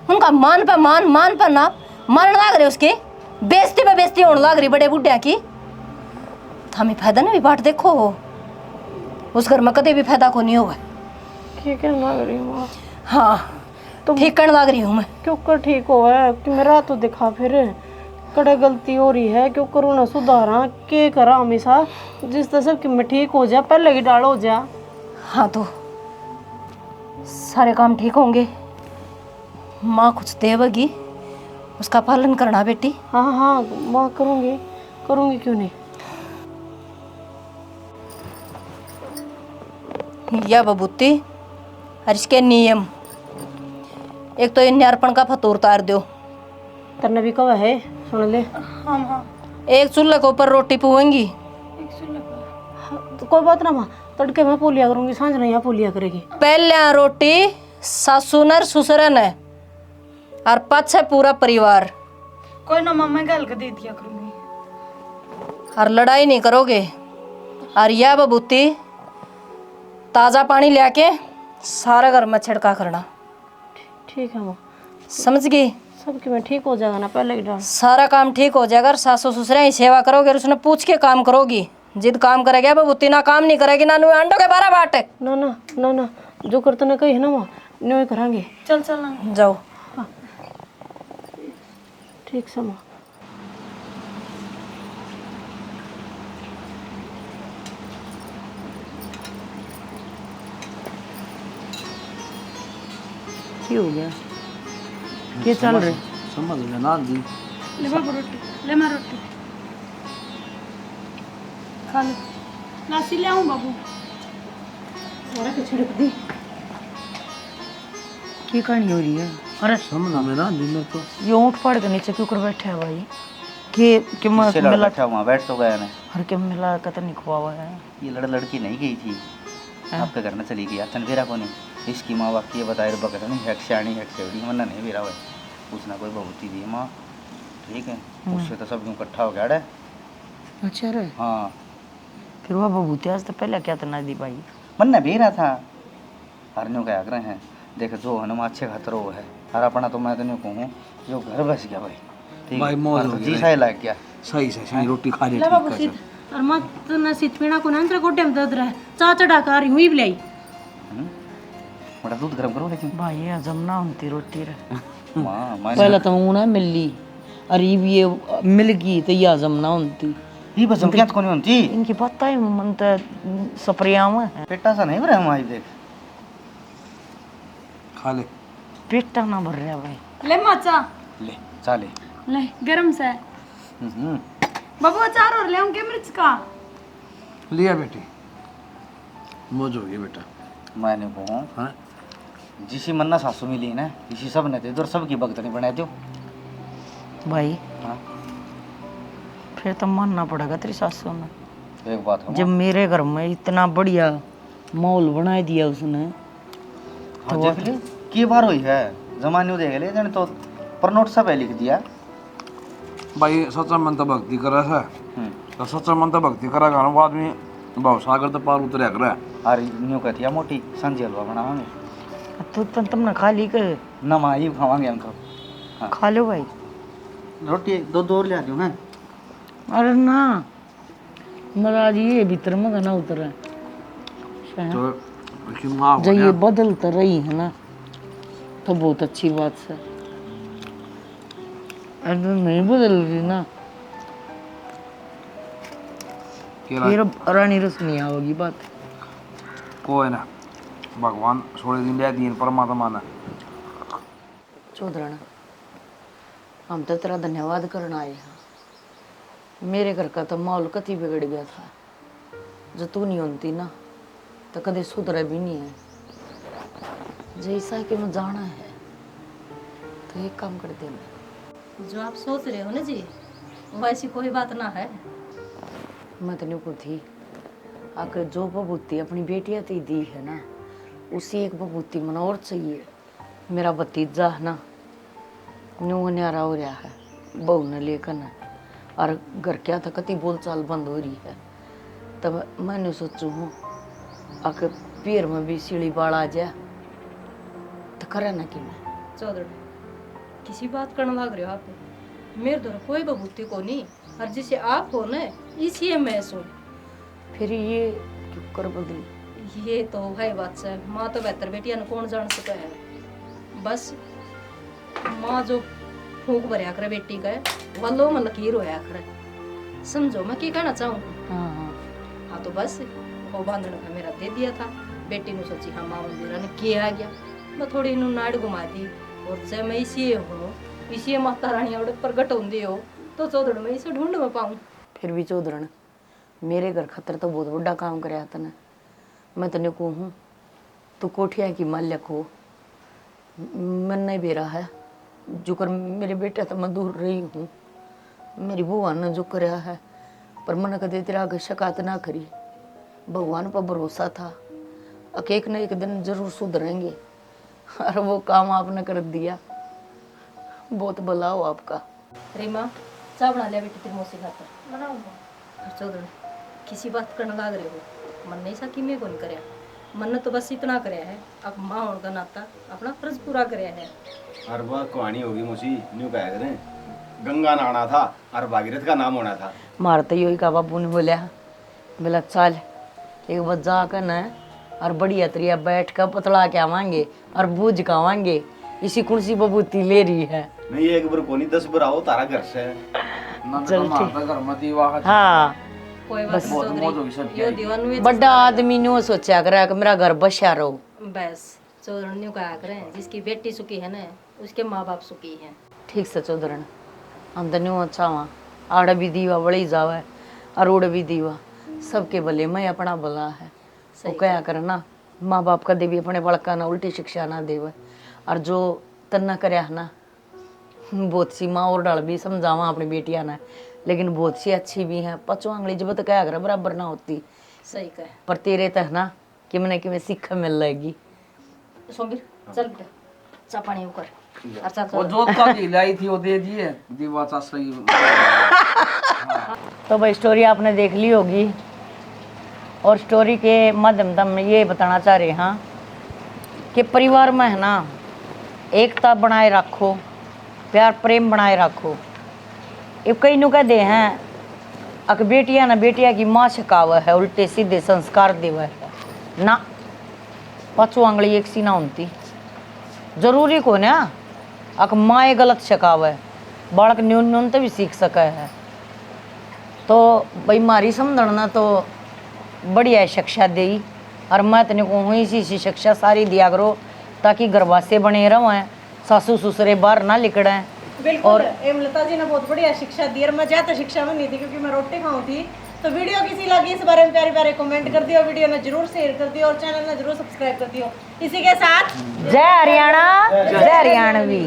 उनका मान पर ना मारने लग रहे, उसके बेइज्जती पे बेइज्जती होने लग रही बड़े बुढ़िया की। हमें फायदा नहीं भी बात देखो, उस घर में कदे भी फायदा को नहीं होगा। क्या कहना लग रही हूँ माँ? हाँ तो ठीक करने लग रही हूँ मैं। क्यों कर ठीक हो है कि मेरा तो दिखा फिर कड़े गलती हो रही है, क्यों करूँ ना सुधारा, के करा हमेशा जिस तरह सबकी मैं ठीक हो जा, पहले की डाल हो जा। हाँ तो सारे काम ठीक होंगे, माँ कुछ देवगी उसका पालन करना बेटी। हाँ हाँ माँ करूँगी क्यों नहीं। या बबूती और इसके नियम, एक तो इन अर्पण का फतूर उतार दो, तरने भी कवा है सुन ले। हाँ एक चूल्हे के ऊपर रोटी पुएंगी। तो कोई बात ना माँ, तड़के मैं पोलिया करूँगी, सांझ नहीं यहाँ पोलिया करेगी। पहले रोटी सासू नर ससुर ने और पाछे पूरा परिवार। कोई ना मामा गल के दे दिया करूँगी। और लड़ाई नहीं करोगे। और यह बबूती ताज़ा पानी लेके सारे घर में छिड़का करना। ठीक है माँ, समझ गई? सबके में ठीक हो जाएगा ना पहले की डांट। सारा काम ठीक हो जाएगा। सासू ससुरे की सेवा करोगे और उसने पूछ के काम करोगी। जिद काम करेगा वो ना काम नहीं करेगी ना अंडों के 12 बाटे। ना ना ना ना, जो करते ना कही है ना माँ, न्यू करांगे। चल चल ना जाओ। ठीक से माँ। क्या हो गया? क्या चल रहा है? समझ में ना दी। ले बाबू रोटी, ले मैं रोटी खा ले। लासी ले आऊँ बाबू? सारा कुछ छिड़क दी। क्या कहानी हो रही है? अरे समझ में ना दी मेरे को। ये ऊँट फाड़ के नीचे क्यों कर बैठा है भाई? कि मिला बैठा हुआ बैठ तो गया ना। हर के मिला कतन नहीं खुआ हुआ है। ये लड़की नहीं गई थी, आपके घर में चली गई। चंदेरा को नहीं, इसकी माँ वाक्य बताए बकरा नहीं हेक्सानी हेक्सेवड़ी मना नहीं मेरा भाई, उसने कोई बहुत ही दी माँ, ठीक है। उससे तो सब यूँ इकट्ठा हो गया है। अच्छा रे। हाँ फिर वह बबूती आज तो पहले क्या तना दी भाई? मन भी रहा था हरने का आग्रह है। देख जो हनुमा अच्छे खातर वो है, हर अपना तो मैं तो नहीं कहूँ, जो घर बस गया भाई, ठीक भाई मौज हो जी गई। सही लग गया। सही सही रोटी खा ले ले बाबू सीत, और मत ना सीत पीना को ना अंतर गोटे में दर्द रहा, चा चढ़ा कर हुई भी लाई। बड़ा दूध गर्म करो लेकिन भाई ये हजम ना होती रोटी रे। माँ मैं पहले तो ऊना मिली, अरे ये मिल गई तो ये हजम ना होती। ये बस हम क्या तो नहीं होती इनकी पता है मन तो सप्रिया है। पेटा सा नहीं भरा हमारी देख खा ले। पेटा ना भर रहा भाई। ले माचा, ले चाले ले गरम से बाबू अचार और ले आऊँ के मिर्च का? लिया बेटी, मौज हो गई बेटा। मैंने कहूँ हाँ जिसी मन्ना सासू मिली ना, इसी सब ने दे दो और सबकी भगतनी बना दो भाई। हाँ फिर तो मानना पड़ेगा तेरी सासू ने। एक बात जब मेरे घर में इतना बढ़िया माहौल बना दिया उसने, तो देख ले की बार हुई है जमाने देख ले जन तो पर नोट सब है लिख दिया भाई। सच्चा मन तो भक्ति करे है, तो सच्चा मन तो भक्ति करा गाना वो आदमी भाव सागर तो पार उतरे कर। अरे न्यू कहती है मोटी संजी हलवा बनावांगे तो तुमने खा ली के? ना माँ ये खावांगे हम तो। खा लो भाई। रोटी दो और ले आती हूँ मैं। अरे ना महाराज ये भीतर में गाना उतर है तो उसकी माँ जब ये बदल तो रही है ना तो बहुत अच्छी बात है। अगर नहीं बदल रही ना फिर रानी रस नहीं आओगी बात। कोई ना, भगवान छोड़े दिन लिया दीन परमात्मा ने। चौधराना हम तो तेरा धन्यवाद करना आए हैं। मेरे घर का तो माहौल कति बिगड़ गया था, जो तू नहीं होती ना तो कदे सुधरा भी नहीं है। जैसा कि मैं जाना है तो एक काम कर देना। जो आप सोच रहे हो ना जी, वैसी कोई बात ना है। मैं तो नहीं थी आकर जो बबूती अपनी बेटियां ती दी है ना, उसी एक बबूती मन और चाहिए। मेरा भतीजा है ना न्यू न्यारा हो रहा है बहू ने लेकर ना, और घर क्या था कति बोलचाल बंद हो रही है। तब मैंने सोचू हूँ आके पैर में भी सीढ़ी बाढ़ आ जाए तो करे ना कि मैं। चौधरी किसी बात करने लग रहे हो आप? मेरे द्वारा कोई बबूती को नहीं, और जिसे आप हो ना इसी मैं सुन। फिर ये क्यों कर बदली? ये तो भाई बात से माँ तो बेहतर बेटिया ने कौन जान सका है। बस माँ जो फूक भरया करे बेटी का वल्लो में लकीर होया करे, समझो मैं क्या कहना चाहूँ। हाँ हाँ हाँ तो बस वो बांधने का मेरा दे दिया था। बेटी ने सोची हाँ माँ मंदिरा ने किया आ गया, मैं थोड़ी इन्होंने नाड़ घुमा दी। और जब मैं इसी हूँ इसी माता रानी और प्रगट होंगी हो तो चौधरी मैं इसे ढूंढ में पाऊँ। फिर भी चौधरण मेरे घर खतर तो बहुत बड़ा काम कराया था ना। मैं तने को हूँ तो कोठिया की मालिक हो, मन नहीं बेरा है जो कर मेरे बेटे तो मैं दूर रही हूँ। मेरी बुआ ने जो कराया है पर मन कदे तेरा आगे शिकायत ना करी। भगवान पर भरोसा था कि एक न एक दिन जरूर सुधरेंगे, और वो काम आपने कर दिया। बहुत भला हो आपका। रीमा चाय बना लिया बेटी तेरी मौसी खातर। चौधरी किसी बात करने लग रहे हो, मन नहीं सा कि मैं कौन करे। मन तो बस इतना करे है, अब माँ होने का नाता अपना फर्ज पूरा करे है। और वह कहानी होगी मुसी न्यू कहा करें गंगा नहाना था और भागीरथ का नाम होना था। मार तो यही का बाबू ने बोला, बोला चल एक बार जाकर न और बढ़िया तरिया बैठ कर पतला के आवांगे और बूझ के आवांगे। इसी कुर्सी बबूती ले रही है। नहीं एक बार को नहीं 10 बार आओ तारा घर से। चल ठीक। घर में दीवा हाँ कोई बात नहीं चौधरी, यो दीवान में बड़ा आदमी नो सोचा करे कि मेरा घर बसा रहो। बस चौधरी कहा करें, जिसकी बेटी सुखी है ना उसके माँ बाप सुखी है। ठीक से चौधरन हम तो न्यू अच्छा वहाँ आड़ भी दीवा बड़ी जावे और उड़ भी दीवा, सबके भले मैं अपना भला है। वो क्या करना माँ बाप का देवी अपने बड़का ना उल्टी शिक्षा ना देवे, और जो तन्ना करे ना बहुत सी माँ और डाल भी समझावा अपनी बेटियां ना, लेकिन बहुत सी अच्छी भी हैं। पचो आंगली जब तो क्या करे बराबर ना होती। सही कहे पर तेरे तक ना कि मैंने कि सीख मिल जाएगी। सोमिर चल बेटा चा पानी ऊपर। अच्छा वो जोत का की लाई थी वो दे दिए दीवा चा सही। तो भाई स्टोरी आपने देख ली होगी, और स्टोरी के माध्यम से हम ये बताना चाह रहे हैं कि परिवार में है ना एकता बनाए रखो, प्यार प्रेम बनाए रखो। ये कई नु कह दे हैं अक बेटियां ना बेटिया की माँ शिकाव है, उल्टे सीधे संस्कार देव है ना, पाछो आंगली एक सी ना होती जरूरी को ना अक माँ गलत शिकाव है, बालक न्यून न्यून तो भी सीख सके है। तो भाई मारी समझना तो बढ़िया शिक्षा दे, और मैं तेने को हुई सी शिक्षा सारी दिया करो ताकि गर्भाशय बने रहें, सासू ससुरे बाहर ना लिकड़ें। बिल्कुल लता जी ने बहुत बढ़िया शिक्षा दी, और मैं ज्यादा शिक्षा में नहीं थी क्योंकि मैं रोटी खाऊं थी। तो वीडियो कैसी लगी इस बारे में प्यारे प्यारे कमेंट कर दियो, वीडियो ने जरूर शेयर कर दियो और चैनल ने जरूर सब्सक्राइब कर दियो। इसी के साथ जय हरियाणा जय हरियाणवी।